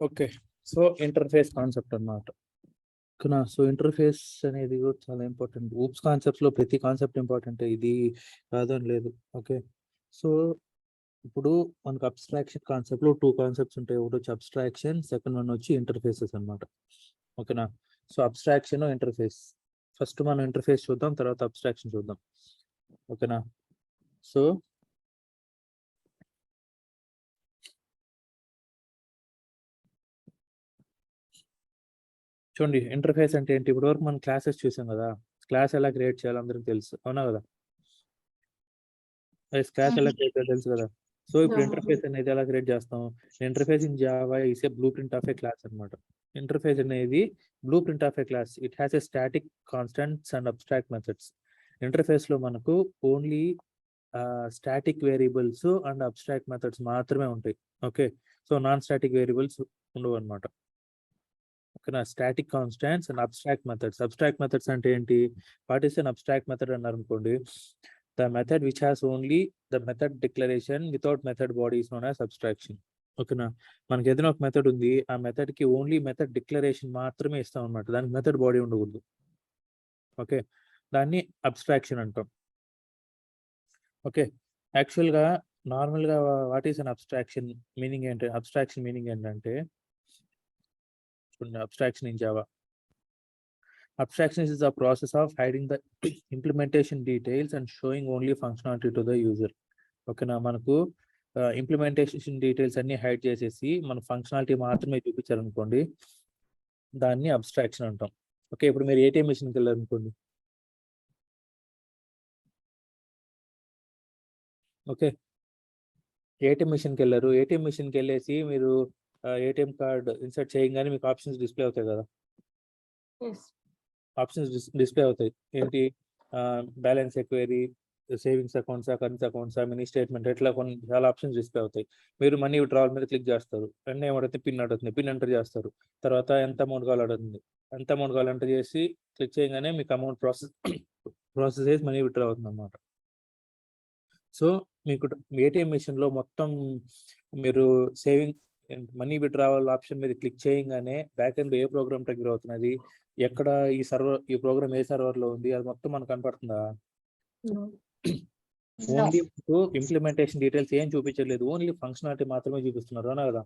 Okay. So, interface concept అన్నమాట. ఓకేనా? So, interface అనేది కూడా చాలా ఇంపార్టెంట్. ఊప్స్ కాన్సెప్ట్స్‌లో ప్రతి కాన్సెప్ట్ ఇంపార్టెంటే. ఇది కాదు అని లేదు. ఓకే. సో, ఇప్పుడు మనకు అబ్స్ట్రాక్షన్ కాన్సెప్ట్‌లో 2 కాన్సెప్ట్స్ ఉంటాయి. ఒకటొచ్చి అబ్స్ట్రాక్షన్, సెకండ్ వన్ వచ్చి ఇంటర్ఫేసెస్ అన్నమాట. ఓకేనా? So, abstraction, interface. ఫస్ట్ మనం ఇంటర్ఫేస్ చూద్దాం. తర్వాత అబ్స్ట్రాక్షన్ చూద్దాం. ఓకేనా? సో చూడండి, ఇంటర్ఫేస్ అంటే ఏంటి? ఇప్పటివరకు మనం క్లాసెస్ చూసాం కదా! క్లాస్ ఎలా క్రియేట్ చేయాలో అందరికి తెలుసు. అవునా కదా? క్లాస్ ఎలా క్రియేట్ చేయాలో తెలుసు కదా! సో, ఇప్పుడు ఇంటర్ఫేస్ అనేది ఎలా క్రియేట్ చేస్తాం? Interface in Java is a blueprint of a class అన్నమాట. ఇంటర్ఫేస్ అనేది blueprint of a class. It has a static constants and abstract methods. ఇంటర్ఫేస్‌లో మనకు only static variables and abstract methods మాత్రమే ఉంటాయి. Okay. So, non static variables ఉండవన్నమాట. ఓకేనా? Static constants and abstract methods. Abstract methods అంటే ఏంటి? What is an abstract method అన్నారనుకోండి, the method which has only the method declaration without method body is known as abstraction. ఓకేనా? మనకి ఏదైనా ఒక method ఉంది. ఆ మెథడ్‌కి ఓన్లీ మెథడ్ డిక్లరేషన్ మాత్రమే ఇస్తాం అన్నమాట. దానికి మెథడ్ బాడీ ఉండకూడదు. ఓకే. దాన్ని అబ్స్ట్రాక్షన్ అంటాం. ఓకే. యాక్చువల్‌గా నార్మల్‌గా what is an abstraction meaning ఏంటి? అబ్స్ట్రాక్షన్ మీనింగ్ ఏంటంటే చూడండి, abstraction in Java. Abstraction is the process of hiding the implementation details and showing only functionality to the user. ఓకేనా? మనకు ఇంప్లిమెంటేషన్ డీటెయిల్స్ అన్నీ హైడ్ చేసేసి మన ఫంక్షనాలిటీ మాత్రమే చూపించారనుకోండి, దాన్ని అబ్స్ట్రాక్షన్ అంటాం. ఓకే. ఇప్పుడు మీరు ఏటీఎం మెషిన్‌కి వెళ్ళారనుకోండి. ఓకే. ఏటీఎం మెషిన్‌కెళ్లారు. ఏటీఎం మెషిన్‌కెళ్ళేసి మీరు ఏటీఎం కార్డ్ ఇన్సర్ట్ చేయంగానే మీకు ఆప్షన్స్ డిస్‌ప్లే అవుతాయి కదా! యెస్. ఆప్షన్స్ డిస్‌ప్లే అవుతాయి. ఏంటి? బ్యాలెన్స్ ఎక్వైరీ, సేవింగ్స్ అకౌంట్సా, కరెంట్ అకౌంట్సా, మినీ స్టేట్మెంట్ ఇట్లా కొన్ని చాలా ఆప్షన్స్ డిస్‌ప్లే అవుతాయి. మీరు మనీ విత్‌డ్రావల్ మీద క్లిక్ చేస్తారు. వెంటనే ఏమడుగుతుంది? పిన్ అడుగుతుంది. పిన్ ఎంటర్ చేస్తారు. తర్వాత ఎంత అమౌంట్ కావాలో అడుగుతుంది. ఎంత అమౌంట్ కావాలో ఎంటర్ చేసి క్లిక్ చేయగానే మీకు అమౌంట్ ప్రాసెస్ అయ్యి మనీ విత్‌డ్రా అవుతుందన్నమాట. సో, మీకు ఏటీఎం మెషిన్‌లో మొత్తం మీరు సేవింగ్ మనీ విత్‌డ్రావల్ ఆప్షన్ మీద క్లిక్ చేయంగానే బ్యాక్ ఎండ్‌లో ఏ ప్రోగ్రామ్ ట్రిగ్గర్ అవుతున్నది, ఎక్కడ ఈ ప్రోగ్రామ్ ఏ సర్వర్‌లో ఉంది, అది మొత్తం మనకు కనపడుతుందా? నో. ఓన్లీ మీకు ఇంప్లిమెంటేషన్ డీటెయిల్స్ ఏం చూపించట్లేదు. ఓన్లీ ఫంక్షనాలిటీ మాత్రమే చూపిస్తున్నారు. అవునా కదా?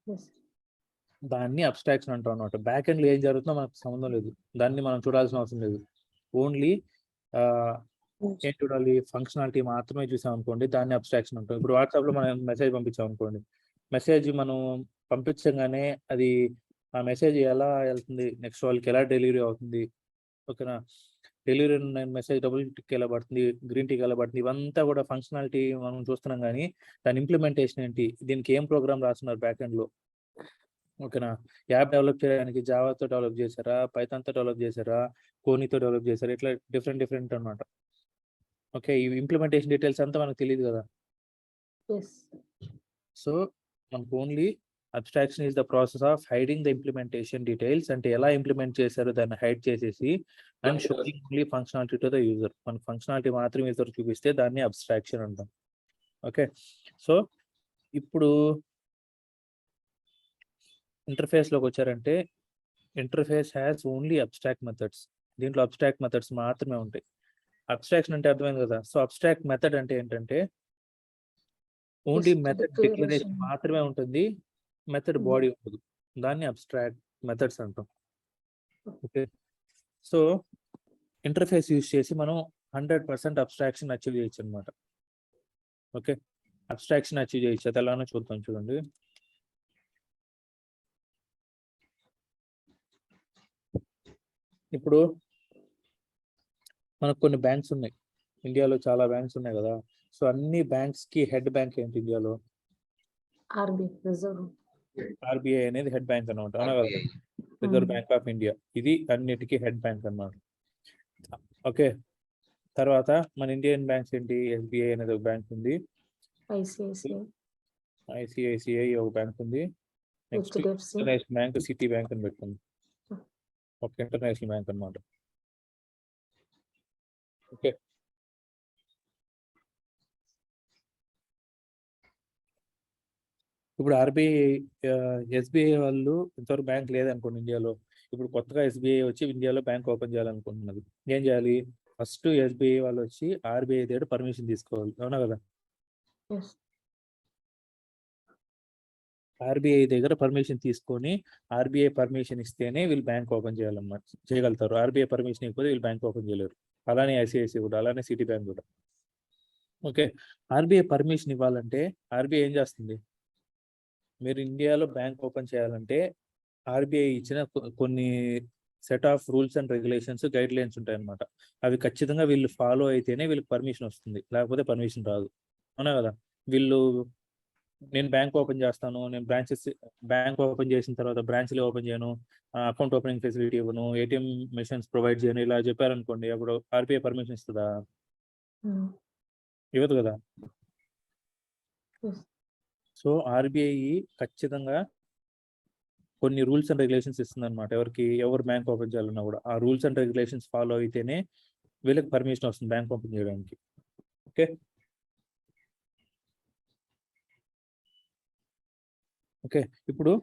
యెస్. దాన్ని అబ్స్ట్రాక్షన్ అంటాం అన్నమాట. బ్యాక్ ఎండ్‌లో ఏం జరుగుతుందో మనకు సంబంధం లేదు. దాన్ని మనం చూడాల్సిన అవసరం లేదు. ఓన్లీ ఆహ్, ఏం చూడాలి? ఫంక్షనాలిటీ మాత్రమే చూసామనుకోండి, దాన్ని అబ్స్ట్రాక్షన్ అంటాం. ఇప్పుడు వాట్సాప్‌లో మనం మెసేజ్ పంపించామనుకోండి. మెసేజ్ మనం పంపించంగానే అది ఆ మెసేజ్ ఎలా ఎళ్తుంది? నెక్స్ట్ వాళ్ళకి ఎలా డెలివరీ అవుతుంది? ఓకేనా? డెలివరీ అయిన మెసేజ్ డబుల్ టిక్ ఎలా పడుతుంది? గ్రీన్ టిక్ ఎలా పడుతుంది? ఇవంతా కూడా ఫంక్షనాలిటీ మనం చూస్తున్నాం గానీ, దాని ఇంప్లిమెంటేషన్ ఏంటి? దీనికి ఏం ప్రోగ్రామ్ రాస్తున్నారు బ్యాక్ ఎండ్‌లో? ఓకేనా? యాప్ డెవలప్ చేయడానికి జావాతో డెవలప్ చేశారా? పైథాన్‌తో డెవలప్ చేశారా? కోనితో డెవలప్ చేశారా? ఇట్లా డిఫరెంట్ అన్నమాట. ఓకే. ఈ ఇంప్లిమెంటేషన్ డీటెయిల్స్ అంతా మనకు తెలీదు గదా! యెస్. సో, మనకు only abstraction is the process of hiding the implementation details. అంటే ఎలా ఇంప్లిమెంట్ చేశారో దాన్ని హైడ్ చేసేసి and showing only functionality to the user. మన ఫంక్షనాలిటీ మాత్రమే యూజర్‌కి చూపిస్తే దాన్ని అబ్స్ట్రాక్షన్ అంటాం. ఓకే. సో, ఇప్పుడు ఇంటర్ఫేస్‌లోకొచ్చారంటే interface has only abstract methods. దీంట్లో అబ్స్ట్రాక్ట్ మెథడ్స్ మాత్రమే ఉంటాయి. అబ్స్ట్రాక్షన్ అంటే అర్థమైంది కదా! సో, అబ్స్ట్రాక్ట్ మెథడ్ అంటే ఏంటంటే only just method declaration declaration. మాత్రమే ఉంటుంది. మెథడ్ బాడీ ఉండదు. దాన్ని అబ్స్ట్రాక్ట్ మెథడ్స్ అంటాం. ఓకే. సో, ఇంటర్ఫేస్ యూజ్ చేసి మనం 100% అబ్స్ట్రాక్షన్ అచీవ్ చేయొచ్చనమాట. ఓకే. అబ్స్ట్రాక్షన్ అచీవ్ చేయొచ్చు. అది ఎలానో చూద్దాం చూడండి. ఇప్పుడు మనకు కొన్ని బ్యాంక్స్ ఉన్నాయి. ఇండియాలో చాలా బ్యాంక్స్ ఉన్నాయి గదా! సో, అన్ని బ్యాంక్స్‌కి హెడ్ బ్యాంక్ ఏంటి ఇండియాలో? RBI reserve. ఆర్‌బీఐ అనేది హెడ్ బ్యాంక్ అన్నమాట. అవునా కదా? Reserve bank of India. ఇది అన్నిటికి హెడ్ బ్యాంక్ అన్నమాట. ఓకే. తర్వాత మన ఇండియన్ బ్యాంక్స్ ఏంటి? ఎస్‌బీఐ అనేది ఒక బ్యాంక్ ఉంది. ఐసీఐసీఐ, ఐసీఐసీఐ ఒక బ్యాంక్ ఉంది. Next HDFC. International bank city bank అని పెట్టుకుంది. ఓకే. ఇంటర్నేషనల్ బ్యాంక్ అన్నమాట. ఓకే. ఇప్పుడు ఆర్బీఐ ఎస్బీఐ వాళ్ళు ఇంతవరకు బ్యాంక్ లేదనుకోండి ఇండియాలో. ఇప్పుడు కొత్తగా ఎస్బీఐ వచ్చి ఇండియాలో బ్యాంక్ ఓపెన్ చేయాలనుకుంటున్నది. ఏం చేయాలి? ఫస్ట్ ఎస్బీఐ వాళ్ళు వచ్చి ఆర్బీఐ దగ్గర పర్మిషన్ తీసుకోవాలి. అవునా కదా? Yes. ఆర్బీఐ దగ్గర పర్మిషన్ తీసుకొని ఆర్బీఐ పర్మిషన్ ఇస్తేనే వీళ్ళు బ్యాంక్ ఓపెన్ చేయాలన్నమాట, చేయగలుగుతారు. ఆర్బీఐ పర్మిషన్ ఇవ్వకపోతే వీళ్ళు బ్యాంక్ ఓపెన్ చేయలేరు. అలానే ఐసిఐసిఐ కూడా, అలానే సిటీ బ్యాంక్ కూడా. ఓకే, ఆర్బీఐ పర్మిషన్ ఇవ్వాలంటే ఆర్బీఐ ఏం చేస్తుంది? మీరు ఇండియాలో బ్యాంక్ ఓపెన్ చేయాలంటే ఆర్బీఐ ఇచ్చిన కొన్ని set of rules and regulations, guide lines ఉంటాయన్నమాట. అవి ఖచ్చితంగా వీళ్ళు ఫాలో అయితేనే వీళ్ళకి పర్మిషన్ వస్తుంది, లేకపోతే పర్మిషన్ రాదు. అవునా కదా? వీళ్ళు నేను బ్యాంక్ ఓపెన్ చేస్తాను, నేను బ్యాంక్ ఓపెన్ చేసిన తర్వాత బ్రాంచ్లు ఓపెన్ చేయను, అకౌంట్ ఓపెనింగ్ ఫెసిలిటీ ఇవ్వను, ఏటీఎం మెషిన్స్ ప్రొవైడ్ చేయను, ఇలా చెప్పారనుకోండి, అప్పుడు ఆర్బీఐ పర్మిషన్ ఇస్తుందా? ఇవ్వదు కదా. Yes. సో ఆర్బీఐ ఖచ్చితంగా కొన్ని రూల్స్ అండ్ రెగ్యులేషన్స్ ఇస్తుంది అనమాట. ఎవరు బ్యాంక్ ఓపెన్ చేయాలన్నా కూడా ఆ రూల్స్ అండ్ రెగ్యులేషన్స్ ఫాలో అయితేనే వీళ్ళకి పర్మిషన్ వస్తుంది బ్యాంక్ ఓపెన్ చేయడానికి. Okay, okay. ఇప్పుడు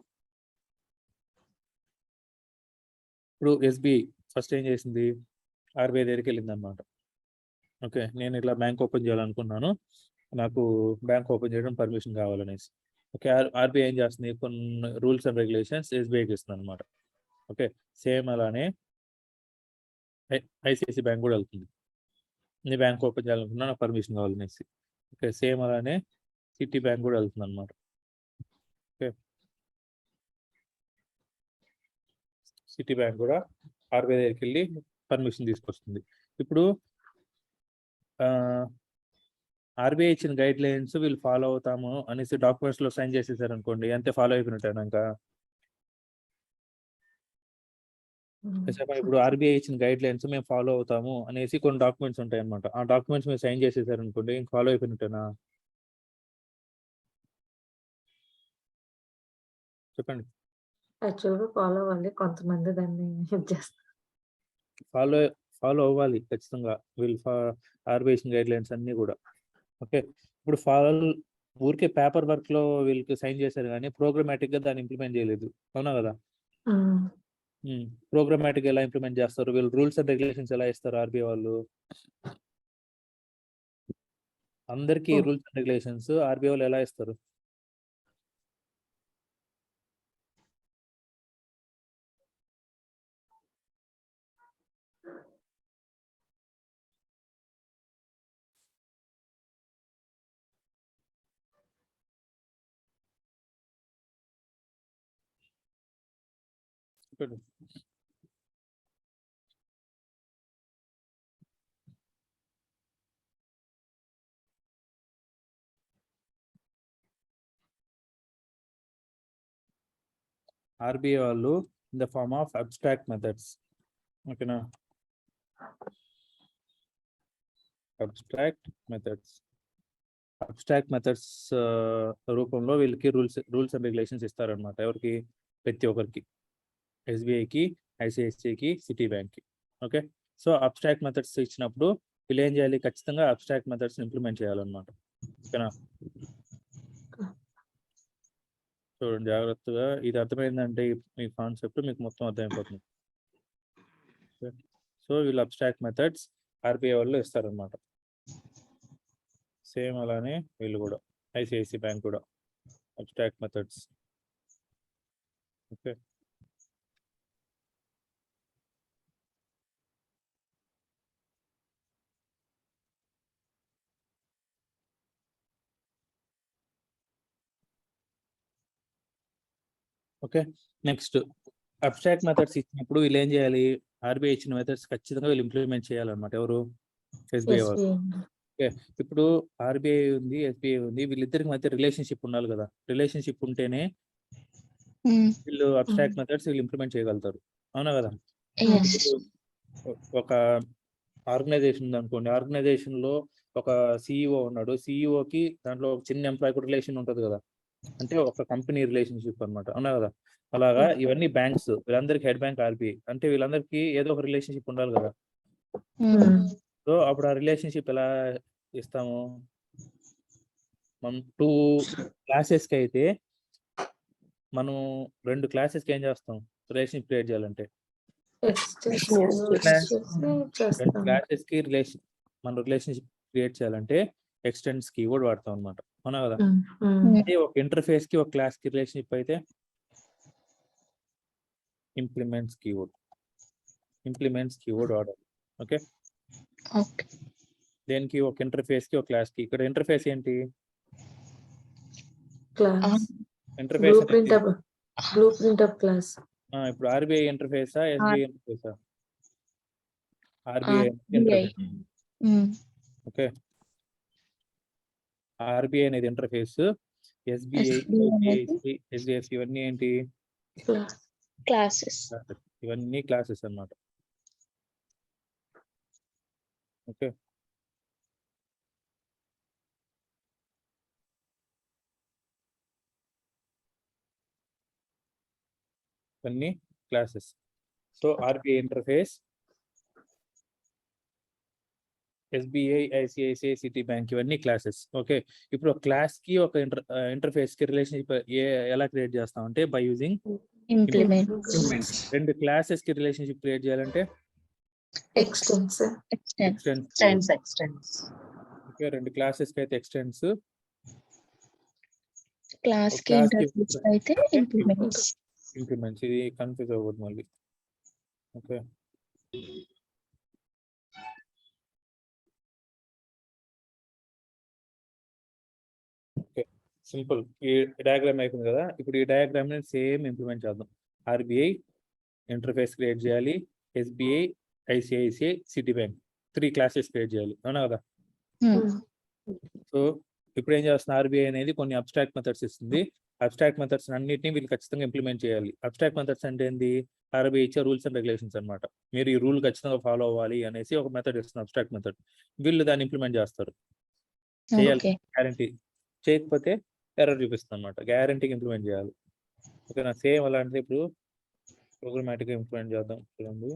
ఎస్బీఐ ఫస్ట్ ఏం చేసింది? ఆర్బీఐ దగ్గరికి వెళ్ళింది అనమాట. ఓకే, నేను ఇట్లా బ్యాంక్ ఓపెన్ చేయాలనుకున్నాను, నాకు బ్యాంక్ ఓపెన్ చేయడం పర్మిషన్ కావాలనేసి. ఓకే, ఆర్బీఐ ఏం చేస్తుంది? కొన్ని రూల్స్ అండ్ రెగ్యులేషన్స్ ఎస్బీఐకి ఇస్తుంది అనమాట. ఓకే, సేమ్ అలానే ఐసిఐసి బ్యాంక్ కూడా వెళ్తుంది. నీ బ్యాంక్ ఓపెన్ చేయాలనుకున్నా నాకు పర్మిషన్ కావాలనేసి. ఓకే, సేమ్ అలానే సిటీ బ్యాంక్ కూడా వెళ్తుంది అనమాట. ఓకే, సిటీ బ్యాంక్ కూడా ఆర్బీఐ దగ్గరికి వెళ్ళి పర్మిషన్ తీసుకొస్తుంది. ఇప్పుడు ఆర్బీఐ ఇచ్చిన గైడ్ లైన్స్ వీళ్ళు ఫాలో అవుతాము అనేసి డాక్యుమెంట్స్ లో సైన్ చేసేసారు అనుకోండి, అంతే ఫాలో అయిపోయినట్టేనా ఇంకా? ఇప్పుడు ఆర్బీఐ ఇచ్చిన గైడ్ లైన్స్ మేము ఫాలో అవుతాము అనేసి కొన్ని డాక్యుమెంట్స్ ఉంటాయి అనమాట. ఆ డాక్యుమెంట్స్ మీరు సైన్ చేసేసారు అనుకోండి, ఇంక ఫాలో అయిపోయినట్టేనా? చెప్పండి. యాక్చువల్గా ఫాలో అవ్వాలి, కొంతమంది దాన్ని హెల్ప్ చేస్తారు. ఫాలో అవ్వాలి ఖచ్చితంగా వీళ్ళు ఆర్బీఐ ఇచ్చిన గైడ్ లైన్స్ అన్ని కూడా. ఓకే, ఇప్పుడు ఊరికే పేపర్ వర్క్ లో వీళ్ళకి సైన్ చేశారు కానీ ప్రోగ్రామాటిక్ గా దాన్ని ఇంప్లిమెంట్ చేయలేదు. అవునా కదా? ప్రోగ్రామాటిక్ ఎలా ఇంప్లిమెంట్ చేస్తారు? వీళ్ళు రూల్స్ అండ్ రెగ్యులేషన్స్ ఎలా ఇస్తారు ఆర్బీఐ వాళ్ళు? అందరికీ రూల్స్ అండ్ రెగ్యులేషన్స్ ఆర్బీఐ వాళ్ళు ఎలా ఇస్తారు? చెప్పండి. ఆర్బీఐ వాళ్ళు in the form of abstract methods. ఓకేనా? అబ్స్ట్రాక్ట్ మెథడ్స్ రూపంలో వీళ్ళకి రూల్స్ అండ్ రెగ్యులేషన్స్ ఇస్తారనమాట. ఎవరికి? ప్రతి ఒక్కరికి, ఎస్బీఐకి, ఐసిఐసిఐకి, సిటీ బ్యాంక్కి. ఓకే, సో అబ్స్ట్రాక్ట్ మెథడ్స్ ఇచ్చినప్పుడు వీళ్ళు ఏం చేయాలి? ఖచ్చితంగా అబ్స్ట్రాక్ట్ మెథడ్స్ ఇంప్లిమెంట్ చేయాలన్నమాట. ఓకేనా? చూడండి జాగ్రత్తగా, ఇది అర్థమైందంటే మీ కాన్సెప్ట్ మీకు మొత్తం అర్థమైపోతుంది. సో వీళ్ళు అబ్స్ట్రాక్ట్ మెథడ్స్ ఆర్బీఐ వాళ్ళు ఇస్తారనమాట. సేమ్ అలానే వీళ్ళు కూడా, ఐసిఐసి బ్యాంక్ కూడా abstract methods. Okay, okay. Next, abstract methods ఇచ్చినప్పుడు వీళ్ళు ఏం చేయాలి? ఆర్బీఐ ఇచ్చిన మెథడ్స్ ఖచ్చితంగా వీళ్ళు ఇంప్లిమెంట్ చేయాలన్నమాట. ఎవరు? ఎస్బీఐ వాళ్ళు. ఓకే, ఇప్పుడు ఆర్బీఐ ఉంది, ఎస్బీఐ ఉంది, వీళ్ళిద్దరికి మధ్య రిలేషన్షిప్ ఉండాలి కదా. రిలేషన్షిప్ ఉంటేనే వీళ్ళు అబ్స్ట్రాక్ట్ మెథడ్స్ వీళ్ళు ఇంప్లిమెంట్ చేయగలుగుతారు. అవునా కదా? ఒక ఆర్గనైజేషన్ ఉంది అనుకోండి, ఆర్గనైజేషన్ లో ఒక సిఇఓ ఉన్నాడు, సిఇఓకి దాంట్లో ఒక చిన్న ఎంప్లాయ్ కూడా రిలేషన్ ఉంటుంది కదా, అంటే ఒక కంపెనీ రిలేషన్షిప్ అనమాట. అవునా కదా? అలాగా ఇవన్నీ బ్యాంక్స్, వీళ్ళందరికీ హెడ్ బ్యాంక్ ఆర్బీఐ, అంటే వీళ్ళందరికీ ఏదో ఒక రిలేషన్షిప్ ఉండాలి కదా. సో అప్పుడు ఆ రిలేషన్షిప్ ఎలా ఇస్తాము? మనం 2 క్లాసెస్ కి అయితే మనం 2 క్లాసెస్కి ఏం చేస్తాం రిలేషన్ క్రియేట్ చేయాలంటే ఎక్స్టెన్షన్ యూజ్ Class. చేసి 2 చేస్తాం. క్లాసెస్కి మనం రిలేషన్షిప్ క్రియేట్ చేయాలంటే ఎక్స్టెండ్స్ కీవర్డ్ వాడతాం అనమాట అవునా కదా అదే ఒక ఇంటర్ఫేస్ కి ఒక క్లాస్ కి రిలేషన్షిప్ అయితే ఇంప్లిమెంట్స్ కీవర్డ్ వాడాలి ఓకే ఓకే దేనికి ఒక ఇంటర్ఫేస్ కి ఒక క్లాస్ కి ఇక్కడ ఇంటర్ఫేస్ ఏంటి class interface blueprint of class. ఇప్పుడు ఆర్బిఐ ఇంటర్ఫేసా ఎస్బిఐ ఇంటర్ఫేసా RBI. ఇంటర్ఫేస్ ఓకే ఆర్బిఐ అనేది ఇంటర్ఫేస్ ఎస్బిఐ హెచ్డిఎఫ్సి ఇవన్నీ ఏంటి క్లాసెస్ ఇవన్నీ క్లాసెస్ అన్నమాట ఓకే ఇవన్నీ classes so RBI interface SBI ICICI city bank ఇవన్నీ క్లాసెస్ ఓకే ఇప్పుడు ఒక క్లాస్ కి ఒక ఇంటర్ఫేస్ కి రిలేషన్షిప్ ఎలా క్రియేట్ చేస్తాం అంటే బై యూజింగ్ ఇంప్లిమెంట్స్ 2 క్లాసెస్ కి రిలేషన్షిప్ క్రియేట్ చేయాలంటే ఎక్స్టెన్స్ ఓకే 2 క్లాసెస్ కి అయితే ఎక్స్టెండ్స్ క్లాస్ కి class కి ఇంటర్ఫేస్ అయితే ఇంప్లిమెంట్స్ ఇంప్లిమెంట్స్ ఇది కన్ఫ్యూజ్ అవ్వదు మళ్ళీ ఓకే ఓకే సింపుల్ ఈ డయాగ్రామ్ అయిపోయింది కదా ఇప్పుడు ఈ డయాగ్రామ్ ని సేమ్ ఇంప్లిమెంట్ చేద్దాం ఆర్బిఐ ఇంటర్ఫేస్ క్రియేట్ చేయాలి SBI ICICI city bank 3 classes create చేయాలి అవునా కదా సో ఇప్పుడు ఏం చేస్తున్నా ఆర్బిఐ అనేది కొన్ని అబ్స్ట్రాక్ట్ మెథడ్స్ ఇస్తుంది అబ్స్ట్రాక్ట్ మెథడ్స్ అన్నిటిని వీళ్ళు ఖచ్చితంగా ఇంప్లిమెంట్ చేయాలి అబ్స్ట్రాక్ట్ మెథడ్స్ అంటే ఏంది ఆర్బిఐ ఇచ్చే రూల్స్ అండ్ రెగ్యులేషన్స్ అనమాట మీరు ఈ రూల్ ఖచ్చితంగా ఫాలో అవ్వాలి అనేసి ఒక మెథడ్ ఇస్తుంది అబ్స్ట్రాక్ట్ మెథడ్ వీళ్ళు దాన్ని ఇంప్లిమెంట్ చేస్తారు చేయాలి గ్యారంటీ చేయకపోతే ఎర్రర్ చూపిస్తుంది అనమాట గ్యారంటీకి ఇంప్లిమెంట్ చేయాలి ఓకేనా సేమ్ అలాంటిది ఇప్పుడు ప్రోగ్రామాటిక్గా ఇంప్లిమెంట్ చేద్దాం చూడండి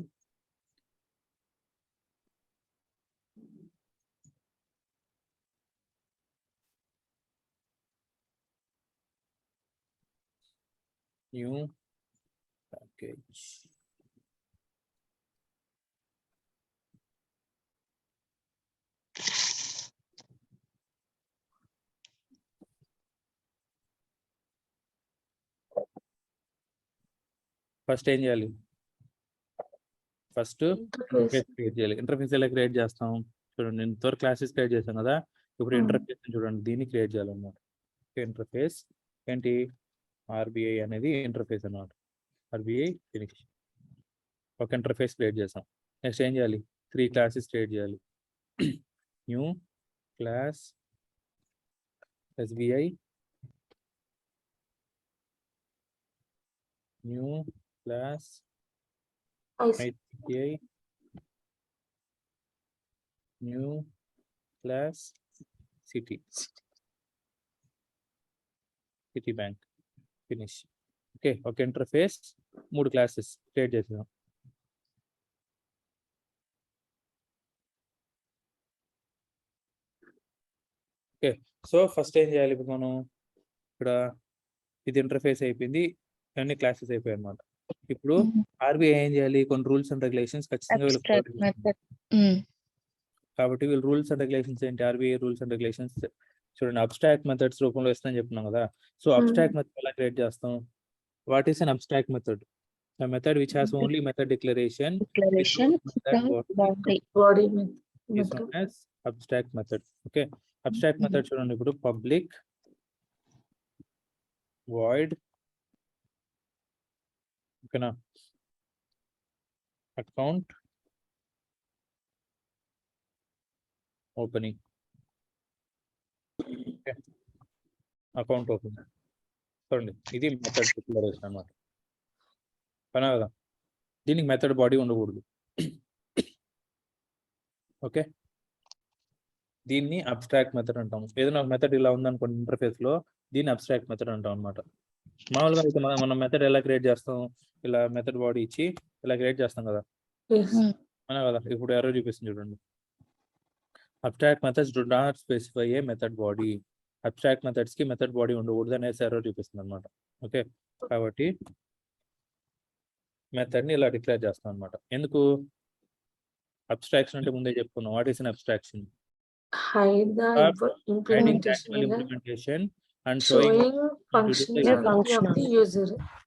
న్యూ ప్యాకేజ్ ఫస్ట్ ఏం చేయాలి ఫస్ట్ ఇంటర్ఫేస్ క్రియేట్ చేయాలి ఇంటర్ఫేస్ ఎలా క్రియేట్ చేస్తాం చూడండి నేను ఇంతవరకు క్లాసెస్ క్రియేట్ చేశాను కదా ఇప్పుడు ఇంటర్ఫేస్ చూడండి దీన్ని క్రియేట్ చేయాలన్నమాట ఇంటర్ఫేస్ ఏంటి ఆర్బిఐ అనేది ఇంటర్ఫేస్ అన్నమాట ఆర్బిఐ ఫినిష్ ఒక ఇంటర్ఫేస్ క్రియేట్ చేసాం నెక్స్ట్ ఏం చేయాలి 3 క్లాసెస్ క్రియేట్ చేయాలి new class SBI new class ICICI new class city bank finish okay ఒక ఇంటర్ఫేస్ 3 క్లాసెస్ క్రియేట్ చేసాం ఓకే సో ఫస్ట్ ఏం చేయాలి ఇప్పుడు మనం ఇక్కడ ఇది ఇంటర్ఫేస్ అయిపోయింది అన్ని క్లాసెస్ అయిపోయాయి అన్నమాట ఇప్పుడు ఆర్బిఐ ఏం చేయాలి కొన్ని రూల్స్ అండ్ రెగ్యులేషన్స్ ఖచ్చితంగా కాబట్టి వీళ్ళు రూల్స్ అండ్ రెగ్యులేషన్స్ ఏంటి ఆర్బిఐ రూల్స్ అండ్ రెగ్యులేషన్స్ చూడండి అబ్స్ట్రాక్ట్ మెథడ్స్ రూపంలో ఇస్తానని చెప్తున్నాం కదా సో అబ్స్ట్రాక్ట్ మెథడ్ ఎలా క్రియేట్ చేస్తాం what is an abstract method a method which has only method declaration body is known as abstract method okay abstract method చూడండి ఇప్పుడు public void ఓకేనా అకౌంట్ ఓపెనింగ్ అకౌంట్ ఓపెన్ చూడండి ఇది method declaration అన్నమాట పనా కదా దీనికి మెథడ్ బాడీ ఉండకూడదు ఓకే దీన్ని అబ్స్ట్రాక్ట్ మెథడ్ అంటాం ఏదైనా ఒక మెథడ్ ఇలా ఉందనుకోండి ఇంటర్ఫేస్ లో దీన్ని అబ్స్ట్రాక్ట్ మెథడ్ అంటాం అనమాట మామూలుగా అయితే మనం మెథడ్ ఎలా క్రియేట్ చేస్తాం ఇలా మెథడ్ బాడీ ఇచ్చి ఇలా క్రియేట్ చేస్తాం కదా అనా కదా ఇప్పుడు ఎర్రర్ చూపిస్తుంది చూడండి abstract methods do not specify A method body abstract methods కి మెథడ్ బాడీ ఉండకూడదు అనేసి ఎర్రర్ చూపిస్తుంది అనమాట ఓకే కాబట్టి మెథడ్ ని ఇలా డిక్లేర్ చేస్తాం అనమాట. ఎందుకు అబ్స్ట్రాక్షన్ అంటే ముందే చెప్పుకున్నాం. What is an abstraction? hide the hiding implementation actual in the implementation and sowing showing functionality of the user.